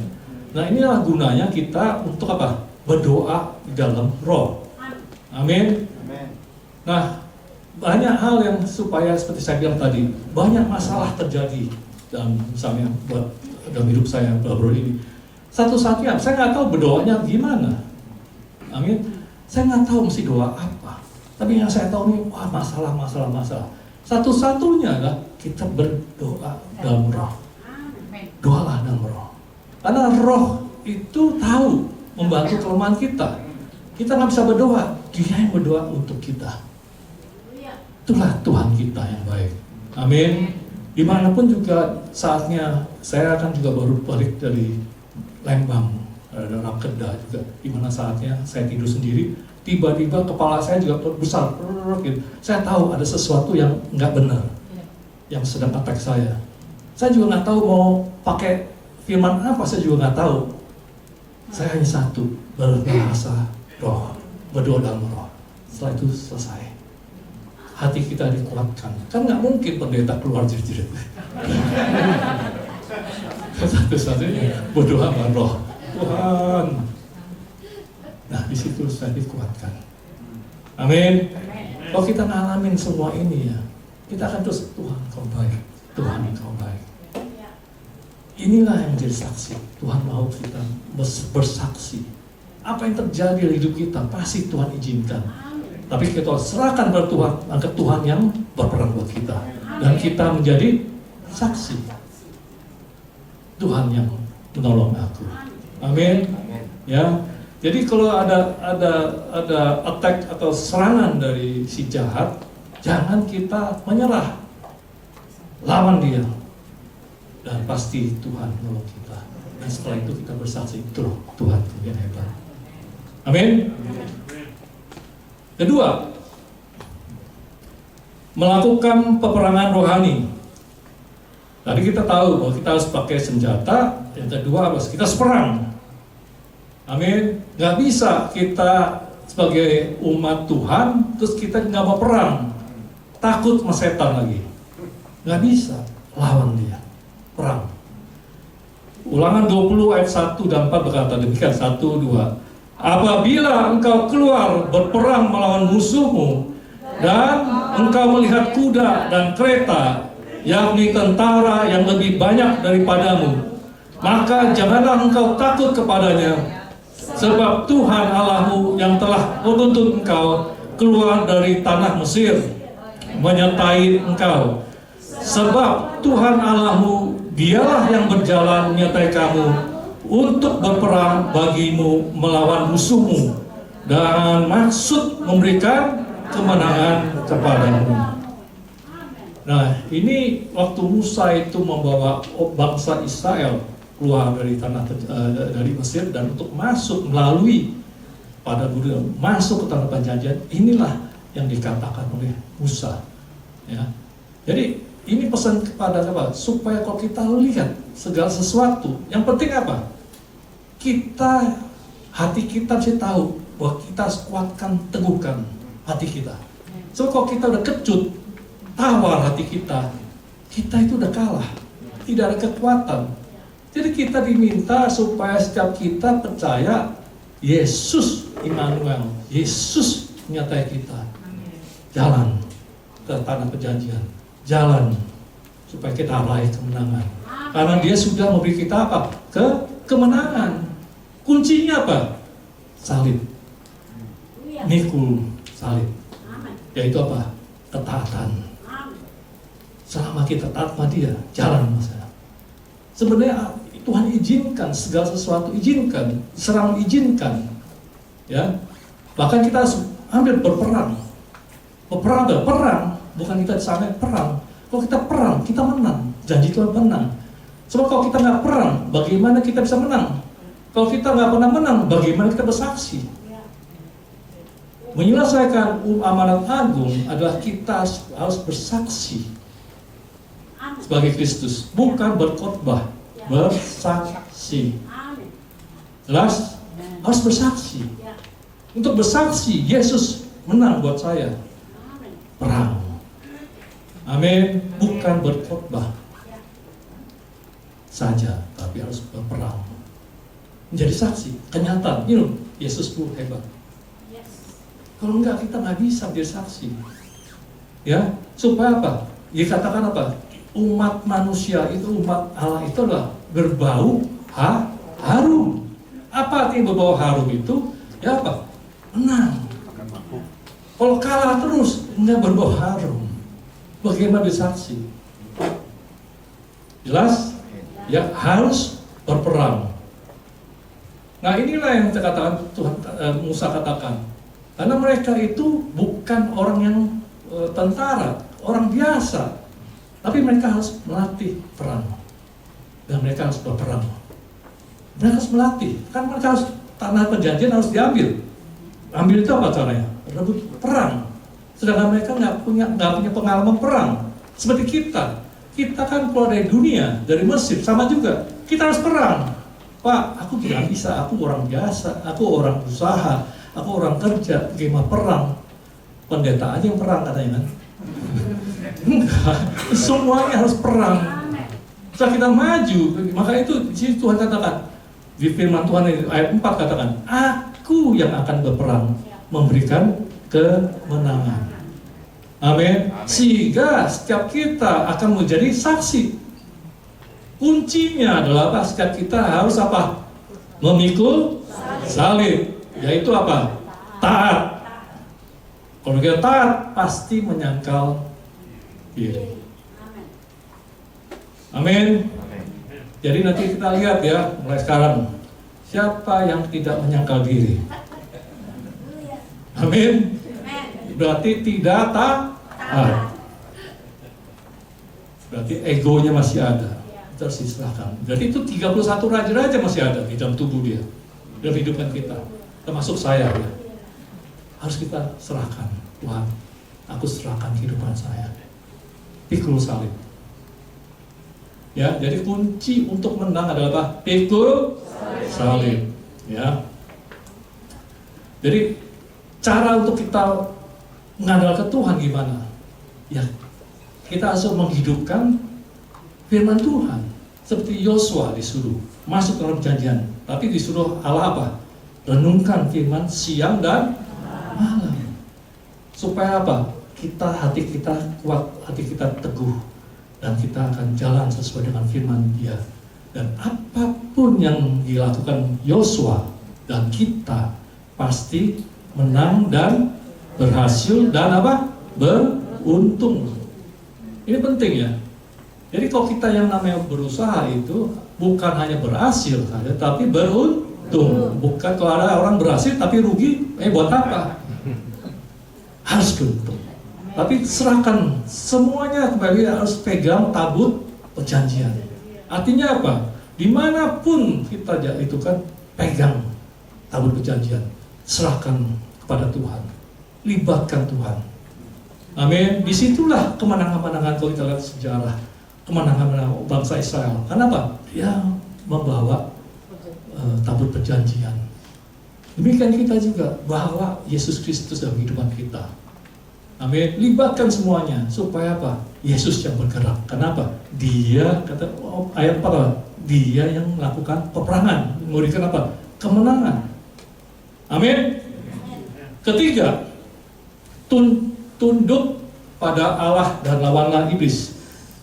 Speaker 4: Nah, inilah gunanya kita untuk apa? Berdoa di dalam roh. Amin. Nah, banyak hal yang supaya seperti saya bilang tadi, banyak masalah terjadi dalam misalnya buat dalam hidup saya bro ini. Satu-satunya saya nggak tahu berdoanya gimana. Amin. Saya nggak tahu mesti doa apa. Tapi yang saya tahu nih, wah masalah. Satu-satunya adalah kita berdoa dalam roh. Doalah dalam roh. Karena roh itu tahu membantu kelemahan kita. Kita nggak bisa berdoa, Dia yang berdoa untuk kita. Itulah Tuhan kita yang baik. Amin. Dimanapun juga saatnya, saya akan juga baru balik dari Lembang, ada Rakedah juga. Dimana saatnya saya tidur sendiri, tiba-tiba kepala saya juga besar. Gitu. Saya tahu ada sesuatu yang nggak benar, yang sedang attack saya. Saya juga nggak tahu mau pakai firman apa, saya juga nggak tahu. Saya hanya satu, berbahasa roh, berdoa dalam roh. Setelah itu selesai. Hati kita dikuatkan. Kan nggak mungkin pendeta keluar jerit-jerit. Satu-satunya berdoa dalam roh. Tuhan. Nah, di situ saya dikuatkan. Amin. Kalau kita ngalamin semua ini ya, kita akan terus, Tuhan Kau baik, Tuhan Kau baik. Inilah yang menjadi saksi. Tuhan mau kita bersaksi. Apa yang terjadi di hidup kita pasti Tuhan izinkan. Tapi kita serahkan pada Tuhan, angkat Tuhan yang berperan buat kita. Dan kita menjadi saksi. Tuhan yang menolong aku. Amin. Ya. Jadi kalau ada attack atau serangan dari si jahat, jangan kita menyerah. Lawan dia. Dan pasti Tuhan menolong kita. Dan setelah itu kita bersaksi, itu loh Tuhan yang hebat. Amin. Kedua, melakukan peperangan rohani. Tadi kita tahu bahwa kita harus pakai senjata. Yang kedua harus kita seperang. Amin. Gak bisa kita sebagai umat Tuhan terus kita nggak mau perang, takut sama setan lagi. Gak bisa, lawan dia, perang. Ulangan 20 ayat 1 dan 4 berkata demikian, 1, 2. Apabila engkau keluar berperang melawan musuhmu dan engkau melihat kuda dan kereta, yakni tentara yang lebih banyak daripadamu, maka janganlah engkau takut kepadanya, sebab Tuhan Allahmu yang telah menuntut engkau keluar dari tanah Mesir menyertai engkau. Sebab Tuhan Allahmu, Dialah yang berjalan menyertai kamu untuk berperang bagimu melawan musuhmu dan maksud memberikan kemenangan kepadamu. Nah, ini waktu Musa itu membawa bangsa Israel keluar dari dari Mesir dan untuk masuk melalui pada masuk ke tanah perjanjian, inilah yang dikatakan oleh Musa. Ya. Jadi ini pesan kepada apa? Supaya kalau kita lihat segala sesuatu, yang penting apa? Hati kita mesti tahu bahwa kita harus kuatkan, teguhkan hati kita. So kalau kita udah kecut, tawar hati kita itu udah kalah, tidak ada kekuatan. Jadi kita diminta supaya setiap kita percaya Yesus Immanuel, Yesus menyertai kita. Jalan ke tanah perjanjian, jalan supaya kita raih kemenangan. Karena Dia sudah memberi kita apa? Kemenangan. Kuncinya apa? Salib. Mikul salib. Yaitu apa? Ketaatan. Selama kita taat sama Dia, jalan masalah. Sebenarnya Tuhan izinkan segala sesuatu, izinkan, serang izinkan. Ya, bahkan kita harus ambil berperang. Perang, bukan kita sampai perang. Kalau kita perang, kita menang. Janji Tuhan menang. Sebab kalau kita nggak perang, bagaimana kita bisa menang? Kalau kita nggak pernah menang, bagaimana kita bersaksi? Menyelesaikan amanat agung adalah kita harus bersaksi sebagai Kristus, bukan berkhotbah, bersaksi. Jelas? Harus bersaksi. Untuk bersaksi, Yesus menang buat saya. Perang. Amin. Bukan berkhotbah saja, tapi harus berperang. Menjadi saksi, kenyataan. Yesus itu hebat. Kalau enggak, kita nggak bisa menjadi saksi. Ya, supaya apa? Dikatakan apa? Umat manusia itu, umat Allah itu adalah berbau harum. Apa artinya berbau harum itu? Ya apa? Menang. Kalau kalah terus, enggak berbau harum. Bagaimana bersaksi? Jelas? Ya, harus berperang. Nah, inilah yang kita katakan, Musa katakan. Karena mereka itu bukan orang yang tentara, orang biasa. Tapi mereka harus melatih perang. Dan mereka harus berperang. Mereka harus melatih. Kan mereka harus, tanah perjanjian harus diambil. Ambil itu apa caranya? Rebut perang. Sedangkan mereka nggak punya pengalaman perang. Seperti kita. Kita kan keluar dari dunia, dari Mesir, sama juga. Kita harus perang. Pak, aku tidak bisa, aku orang biasa, aku orang usaha, aku orang kerja, gimana perang? Pendeta aja yang perang katanya kan? Enggak, semuanya harus perang. Setelah kita maju, maka itu di sini Tuhan katakan, di firman Tuhan ayat 4 katakan, aku yang akan berperang, memberikan kemenangan. Amin. Sehingga setiap kita akan menjadi saksi. Kuncinya adalah apa? Setiap kita harus apa? Memikul salib. Yaitu apa? Taat. Kalau kita taat, pasti menyangkal diri. Amin. Jadi nanti kita lihat ya, mulai sekarang. Siapa yang tidak menyangkal diri? Amin. Berarti tidak taat. Berarti egonya masih ada. Kita harus diserahkan. Berarti itu 31 raja-raja masih ada di dalam tubuh dia, dalam kehidupan kita, termasuk saya ya. Harus kita serahkan. Tuhan, aku serahkan kehidupan saya. Pikul salib. Ya, jadi kunci untuk menang adalah apa? Pikul salib. Ya. Jadi cara untuk kita mengandalkan Tuhan gimana? Ya, kita harus menghidupkan firman Tuhan. Seperti Yosua disuruh masuk dalam perjanjian, tapi disuruh Allah apa? Renungkan firman siang dan malam. Supaya apa? Hati kita kuat, hati kita teguh, dan kita akan jalan sesuai dengan firman Dia. Dan apapun yang dilakukan Yosua dan kita pasti menang dan berhasil dan apa? Beruntung. Ini penting ya. Jadi kalau kita yang namanya berusaha itu bukan hanya berhasil saja, tapi beruntung. Bukan kalau ada orang berhasil tapi rugi, buat apa? Harus beruntung. Tapi serahkan semuanya kembali, harus pegang tabut perjanjian. Artinya apa? Dimanapun kita itu kan pegang tabut perjanjian, serahkan kepada Tuhan, libatkan Tuhan. Amin. Disitulah kemenangan-kemenangan kalau kita lihat sejarah, kemenangan bangsa Israel. Kenapa? Dia membawa tabut perjanjian. Demikian kita juga bawa Yesus Kristus dalam kehidupan kita. Amin. Libatkan semuanya supaya apa? Yesus yang bergerak. Kenapa? Dia kata ayat 4, dia yang melakukan peperangan, memberikan apa? Kemenangan. Amin. Ketiga, tunduk pada Allah dan lawanlah iblis.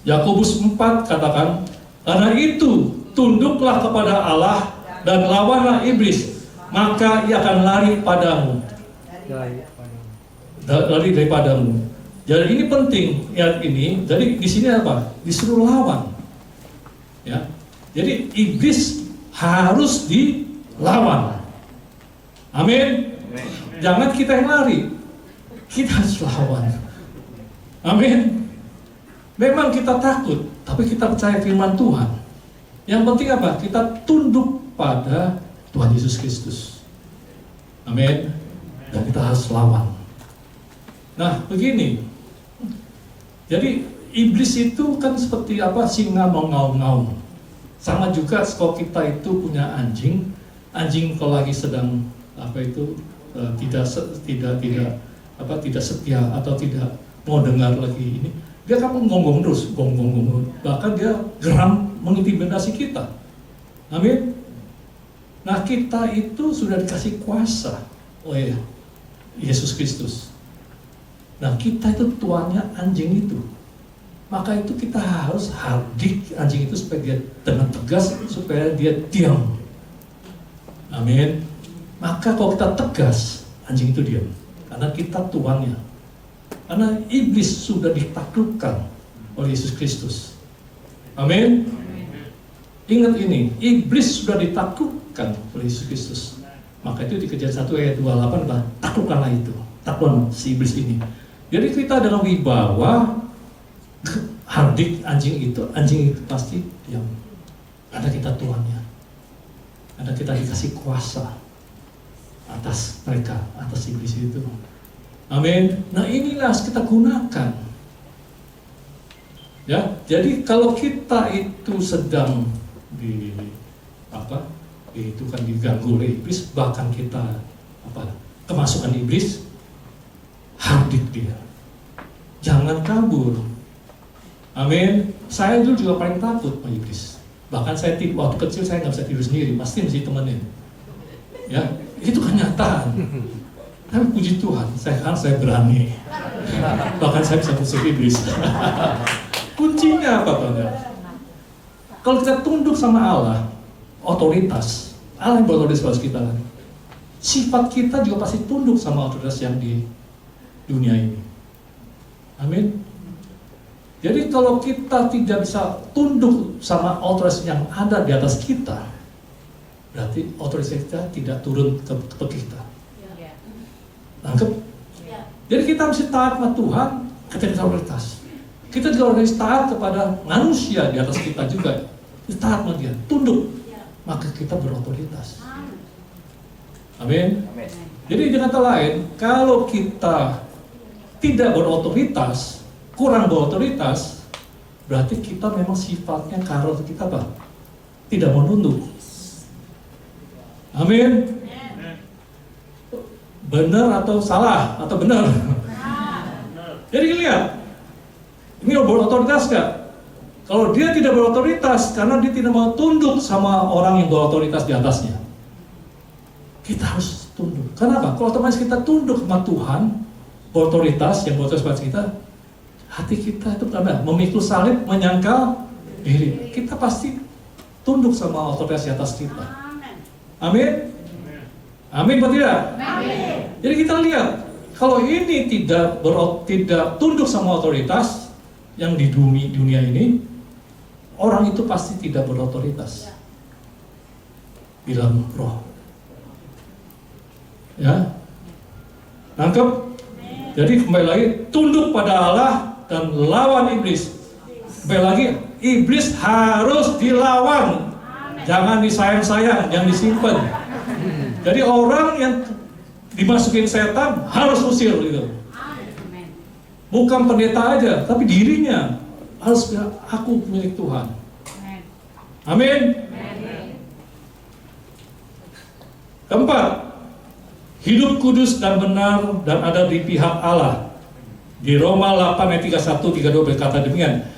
Speaker 4: Yakobus 4 katakan, karena itu tunduklah kepada Allah dan lawanlah iblis, maka ia akan lari padamu. Lari daripadamu. Jadi ini penting ayat ini. Jadi di sini apa? Disuruh lawan. Ya. Jadi iblis harus dilawan. Amin. Jangan kita yang lari, kita harus lawan. Amin. Memang kita takut, tapi kita percaya firman Tuhan. Yang penting apa? Kita tunduk pada Tuhan Yesus Kristus. Amin. Dan kita harus lawan. Nah, begini. Jadi iblis itu kan seperti apa? Singa mengaum-ngaum. Sama juga kalau kita itu punya anjing. Anjing kalau lagi sedang tidak setia atau tidak mau dengar lagi ini, dia akan menggonggong terus, gonggong. Bahkan dia geram mengintimidasi kita. Amin. Nah, kita itu sudah dikasih kuasa oleh Yesus Kristus. Nah, kita itu tuannya anjing itu. Maka itu kita harus hardik anjing itu supaya dia dengan tegas, supaya dia diam. Amin. Maka kalau kita tegas, anjing itu diam. Karena kita tuannya. Karena iblis sudah ditaklukkan oleh Yesus Kristus. Amin. Ingat ini, iblis sudah ditaklukkan oleh Yesus Kristus. Maka itu di Kejadian 1 ayat 28 adalah taklukkanlah itu. Taklukkan si iblis ini. Jadi kita dengan wibawa hardik anjing itu pasti diam. Karena kita tuannya. Karena kita dikasih kuasa atas mereka, atas iblis itu. Amin. Nah, inilah harus kita gunakan. Ya, jadi kalau kita itu sedang itu kan diganggu oleh iblis, bahkan kita kemasukan iblis, hardik dia. Jangan kabur. Amin. Saya dulu juga paling takut sama iblis. Bahkan saya waktu kecil saya nggak bisa tidur sendiri, pasti mesti temenin. Ya, itu kenyataan. Tapi puji Tuhan, saya berani. Bahkan saya bisa musuh iblis. Kuncinya apa, Bang? Kalau kita tunduk sama Allah, otoritas, Allah yang berotoritas pada kita kan. Sifat kita juga pasti tunduk sama otoritas yang di dunia ini. Amin. Jadi kalau kita tidak bisa tunduk sama otoritas yang ada di atas kita, berarti otoritas kita tidak turun ke kita. Nangkep? Jadi kita mesti taat sama Tuhan ketika otoritas. Kita juga harus taat kepada manusia di atas kita juga. Kita taat sama dia, tunduk. Maka kita berotoritas. Amin. Jadi dengan kata lain, kalau kita tidak berotoritas, kurang berotoritas, berarti kita memang sifatnya karakter kita apa? Tidak mau tunduk. Amin. Benar atau salah atau benar? Jadi lihat, ini berotoritas gak? Kalau dia tidak berotoritas karena dia tidak mau tunduk sama orang yang berotoritas di atasnya, kita harus tunduk. Kenapa? Kalau otomatis kita tunduk sama Tuhan, berotoritas yang berotoritas pada kita, hati kita itu karena memikul salib, menyangkal diri, kita pasti tunduk sama otoritas di atas kita. Amin. Amin atau tidak? Amin. Jadi kita lihat, kalau ini tidak tunduk sama otoritas yang di dunia ini, orang itu pasti tidak berotoritas. Bilang roh. Ya. Nangkep? Jadi kembali lagi, tunduk pada Allah dan lawan iblis. Kembali lagi, iblis harus dilawan. Jangan disayang-sayang, jangan disimpan. Jadi orang yang dimasukin setan harus usir gitu. Bukan pendeta aja, tapi dirinya harus bilang, aku milik Tuhan. Amin. Keempat, hidup kudus dan benar dan ada di pihak Allah. Di Roma 8 ayat 31-32 berkata demikian.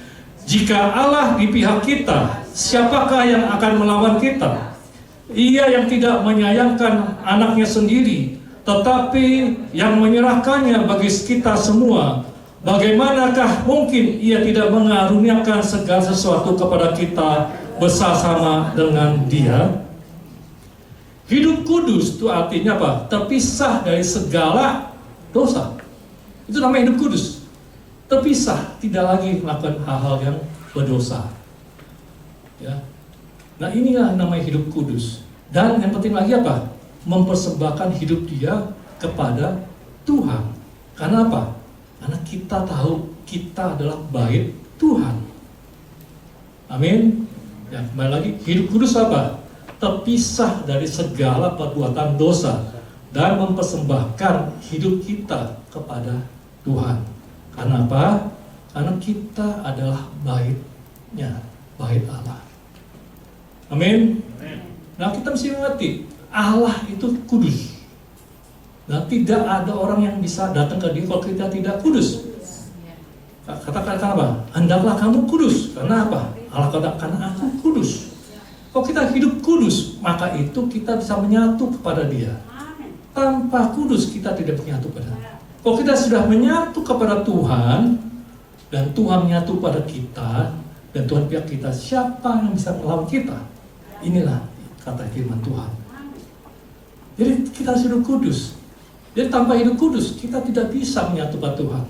Speaker 4: Jika Allah di pihak kita, siapakah yang akan melawan kita? Ia yang tidak menyayangkan anaknya sendiri, tetapi yang menyerahkannya bagi kita semua. Bagaimanakah mungkin ia tidak mengaruniakan segala sesuatu kepada kita bersama dengan dia? Hidup kudus itu artinya apa? Terpisah dari segala dosa. Itu namanya hidup kudus. Terpisah, tidak lagi melakukan hal-hal yang berdosa. Ya. Nah inilah namanya hidup kudus. Dan yang penting lagi apa? Mempersembahkan hidup dia kepada Tuhan. Karena apa? Karena kita tahu kita adalah bait Tuhan. Amin. Ya, kembali lagi, hidup kudus apa? Terpisah dari segala perbuatan dosa dan mempersembahkan hidup kita kepada Tuhan. Karena apa? Karena kita adalah baitnya, bait Allah. Amin. Nah kita mesti mengerti, Allah itu kudus. Nah tidak ada orang yang bisa datang ke dia kalau kita tidak kudus. Katakan apa? Hendaklah kamu kudus. Karena apa? Allah katakan aku kudus. Kalau kita hidup kudus, maka itu kita bisa menyatu kepada dia. Tanpa kudus kita tidak menyatu kepada dia. Kalau kita sudah menyatu kepada Tuhan, dan Tuhan menyatu pada kita, dan Tuhan pihak kita, siapa yang bisa melawan kita? Inilah kata firman Tuhan. Jadi kita harus hidup kudus. Jadi tanpa hidup kudus, kita tidak bisa menyatu pada Tuhan.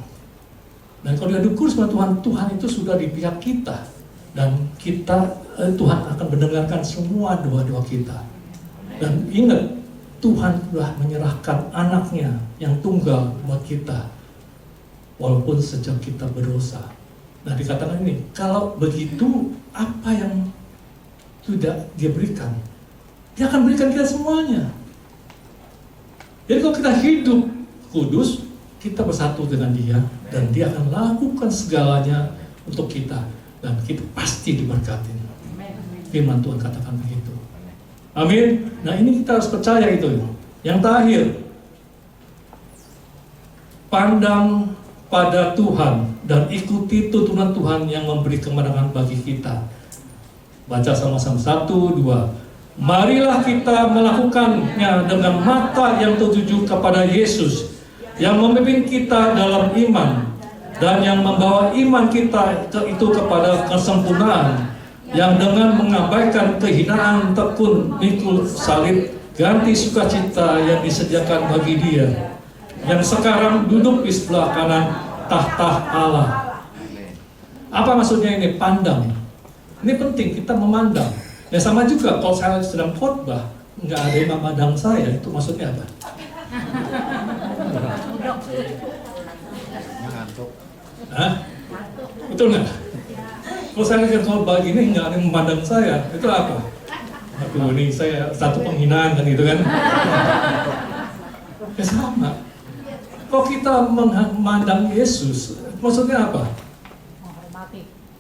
Speaker 4: Dan kalau hidup kudus pada Tuhan, Tuhan itu sudah di pihak kita. Dan kita, Tuhan akan mendengarkan semua doa-doa kita. Dan ingat, Tuhan telah menyerahkan anaknya yang tunggal buat kita. Walaupun sejak kita berdosa. Nah dikatakan ini, kalau begitu apa yang tidak dia berikan? Dia akan berikan kita semuanya. Jadi kalau kita hidup kudus, kita bersatu dengan dia, dan dia akan lakukan segalanya untuk kita, dan kita pasti diberkati. Firman Tuhan katakan begitu. Amin. Nah ini kita harus percaya itu. Yang terakhir, pandang pada Tuhan dan ikuti tuntunan Tuhan yang memberi kemenangan bagi kita. Baca sama-sama, 1, 2. Marilah kita melakukannya dengan mata yang tertuju kepada Yesus, yang memimpin kita dalam iman, dan yang membawa iman kita itu kepada kesempurnaan, yang dengan mengabaikan kehinaan tekun mikul salib, ganti sukacita yang disediakan bagi dia, yang sekarang duduk di sebelah kanan tahta Allah. Apa maksudnya ini? Pandang. Ini penting, kita memandang. Ya sama juga, kalau saya sedang khotbah, nggak ada yang memandang saya, itu maksudnya apa? Hah? Betul nggak? Kalau saya lihat khotbah gini, nggak ada yang memandang saya, itu apa? Aduh, ini saya satu penghinaan kan gitu kan? Ya sama. Kalau kita memandang Yesus, maksudnya apa?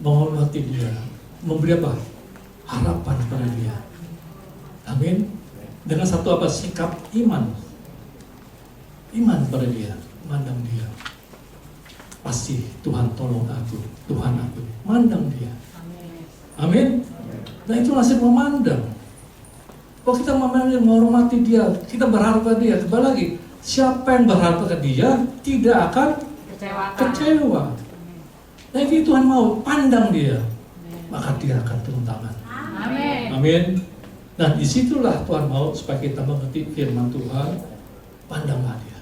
Speaker 4: Menghormati dia. Memberi apa? Harapan kepada dia. Amin. Dengan satu apa? Sikap iman. Iman pada dia, mandang dia. Pasti Tuhan tolong aku, Tuhan aku. Mandang dia. Amin. Nah itu hasil memandang. Kalau kita memandang, menghormati dia, kita berharap pada dia. Kembali lagi, siapa yang berharap pada dia tidak akan kecewa. Nah ini Tuhan mau, pandang dia, maka dia akan turun tangan. Amin. Nah disitulah Tuhan mau supaya kita mengerti firman Tuhan, pandanglah dia.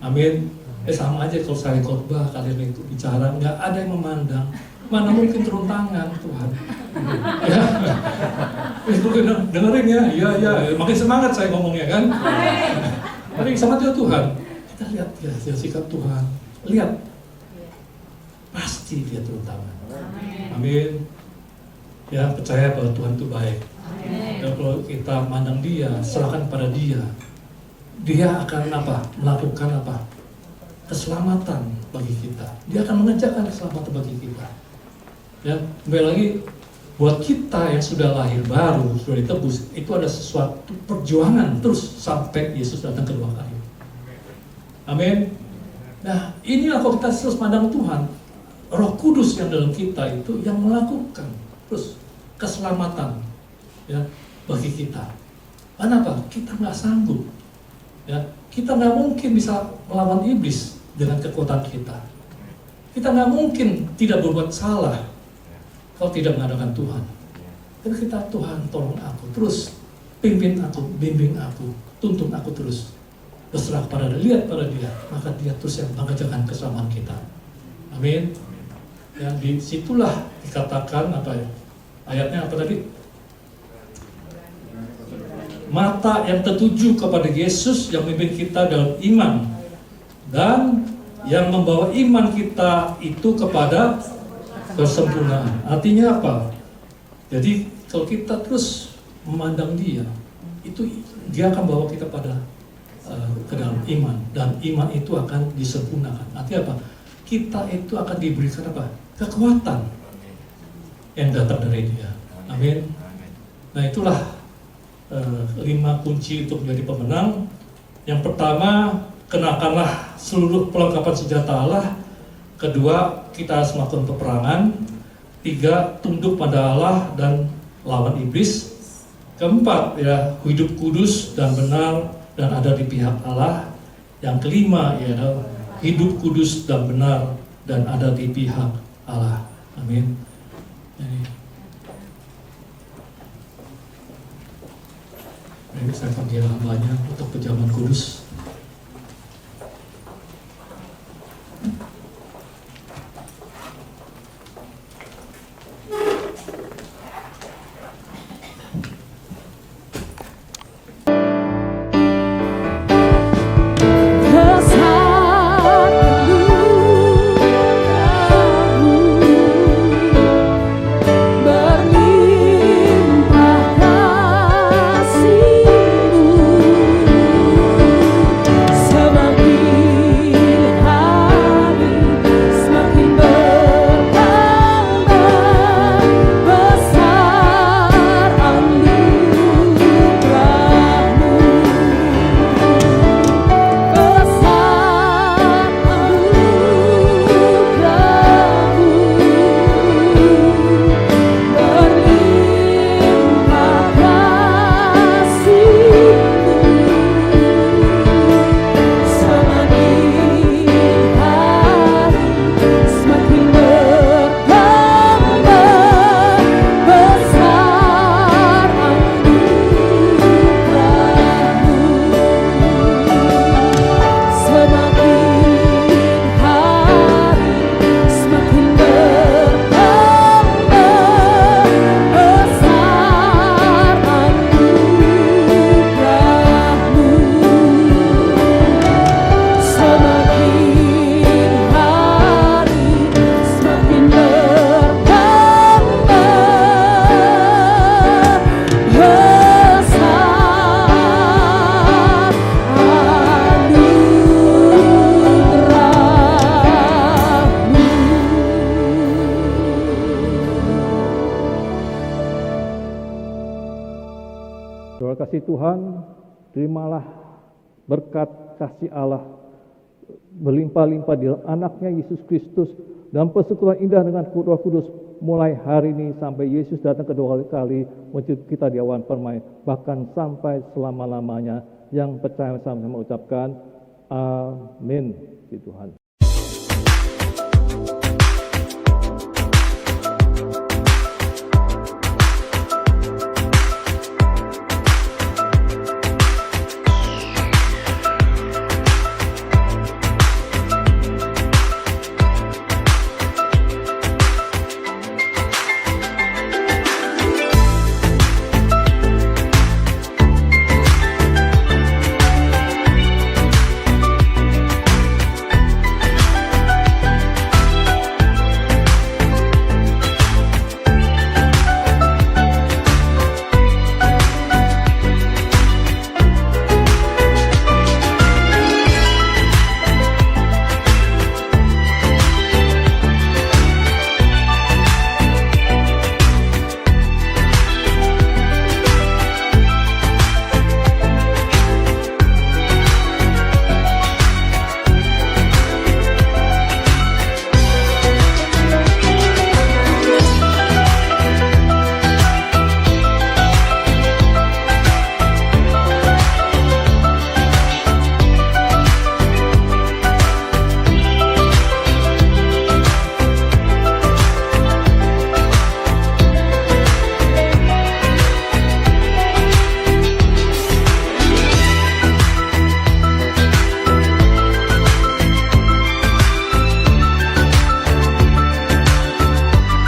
Speaker 4: Amin. Sama aja kalau saya khotbah, kalian itu bicara, nggak ada yang memandang, mana mungkin turun tangan Tuhan. Ya, dengerin ya, ya, makin semangat saya ngomongnya kan. Tapi sama dia Tuhan, kita lihat ya sikap Tuhan, lihat, pasti dia turun tangan. Amin. Ya percaya bahwa Tuhan itu baik. Dan kalau kita mandang dia, serahkan pada dia, dia akan apa? Melakukan apa? Keselamatan bagi kita. Dia akan mengerjakan keselamatan bagi kita. Ya, kembali lagi, buat kita yang sudah lahir baru, sudah ditebus, itu ada sesuatu perjuangan terus sampai Yesus datang kedua kali. Amin. Nah, inilah kalau kita terus pandang Tuhan, Roh Kudus yang dalam kita itu yang melakukan terus keselamatan ya bagi kita. Kenapa? Kita nggak sanggup. Ya, kita nggak mungkin bisa melawan iblis dengan kekuatan kita. Kita nggak mungkin tidak berbuat salah kalau tidak mengadakan Tuhan. Tapi kita, Tuhan tolong aku, terus pimpin aku, bimbing aku, tuntun aku terus. Berserah pada dia, lihat pada dia, maka dia terus yang mengerjakan keselamatan kita. Amin. Ya, disitulah dikatakan apa ya? Ayatnya apa tadi? mata yang tertuju kepada Yesus yang memimpin kita dalam iman, dan yang membawa iman kita itu kepada kesempurnaan. Artinya apa? Jadi kalau kita terus memandang Dia, itu Dia akan bawa kita pada ke dalam iman, dan iman itu akan disempurnakan. Artinya apa? Kita itu akan diberikan apa? Kekuatan yang datang dari Dia. Amin. Nah, itulah 5 kunci untuk menjadi pemenang. Yang pertama, kenakanlah seluruh perlengkapan senjata Allah. Kedua, kita harus melakukan peperangan. 3, tunduk pada Allah dan lawan iblis. Keempat, ya, hidup kudus dan benar dan ada di pihak Allah. Yang kelima, ya, hidup kudus dan benar dan ada di pihak Allah. Amin. Ini saya panggil hambanya untuk pejaman kudus.
Speaker 5: Saudara kasih Tuhan, terimalah berkat kasih Allah berlimpah-limpah di dalam anaknya Yesus Kristus dan persekutuan indah dengan Roh Kudus mulai hari ini sampai Yesus datang kedua kali menjemput kita di awan permai, bahkan sampai selama-lamanya. Yang percaya sama-sama ucapkan amin. Tuhan.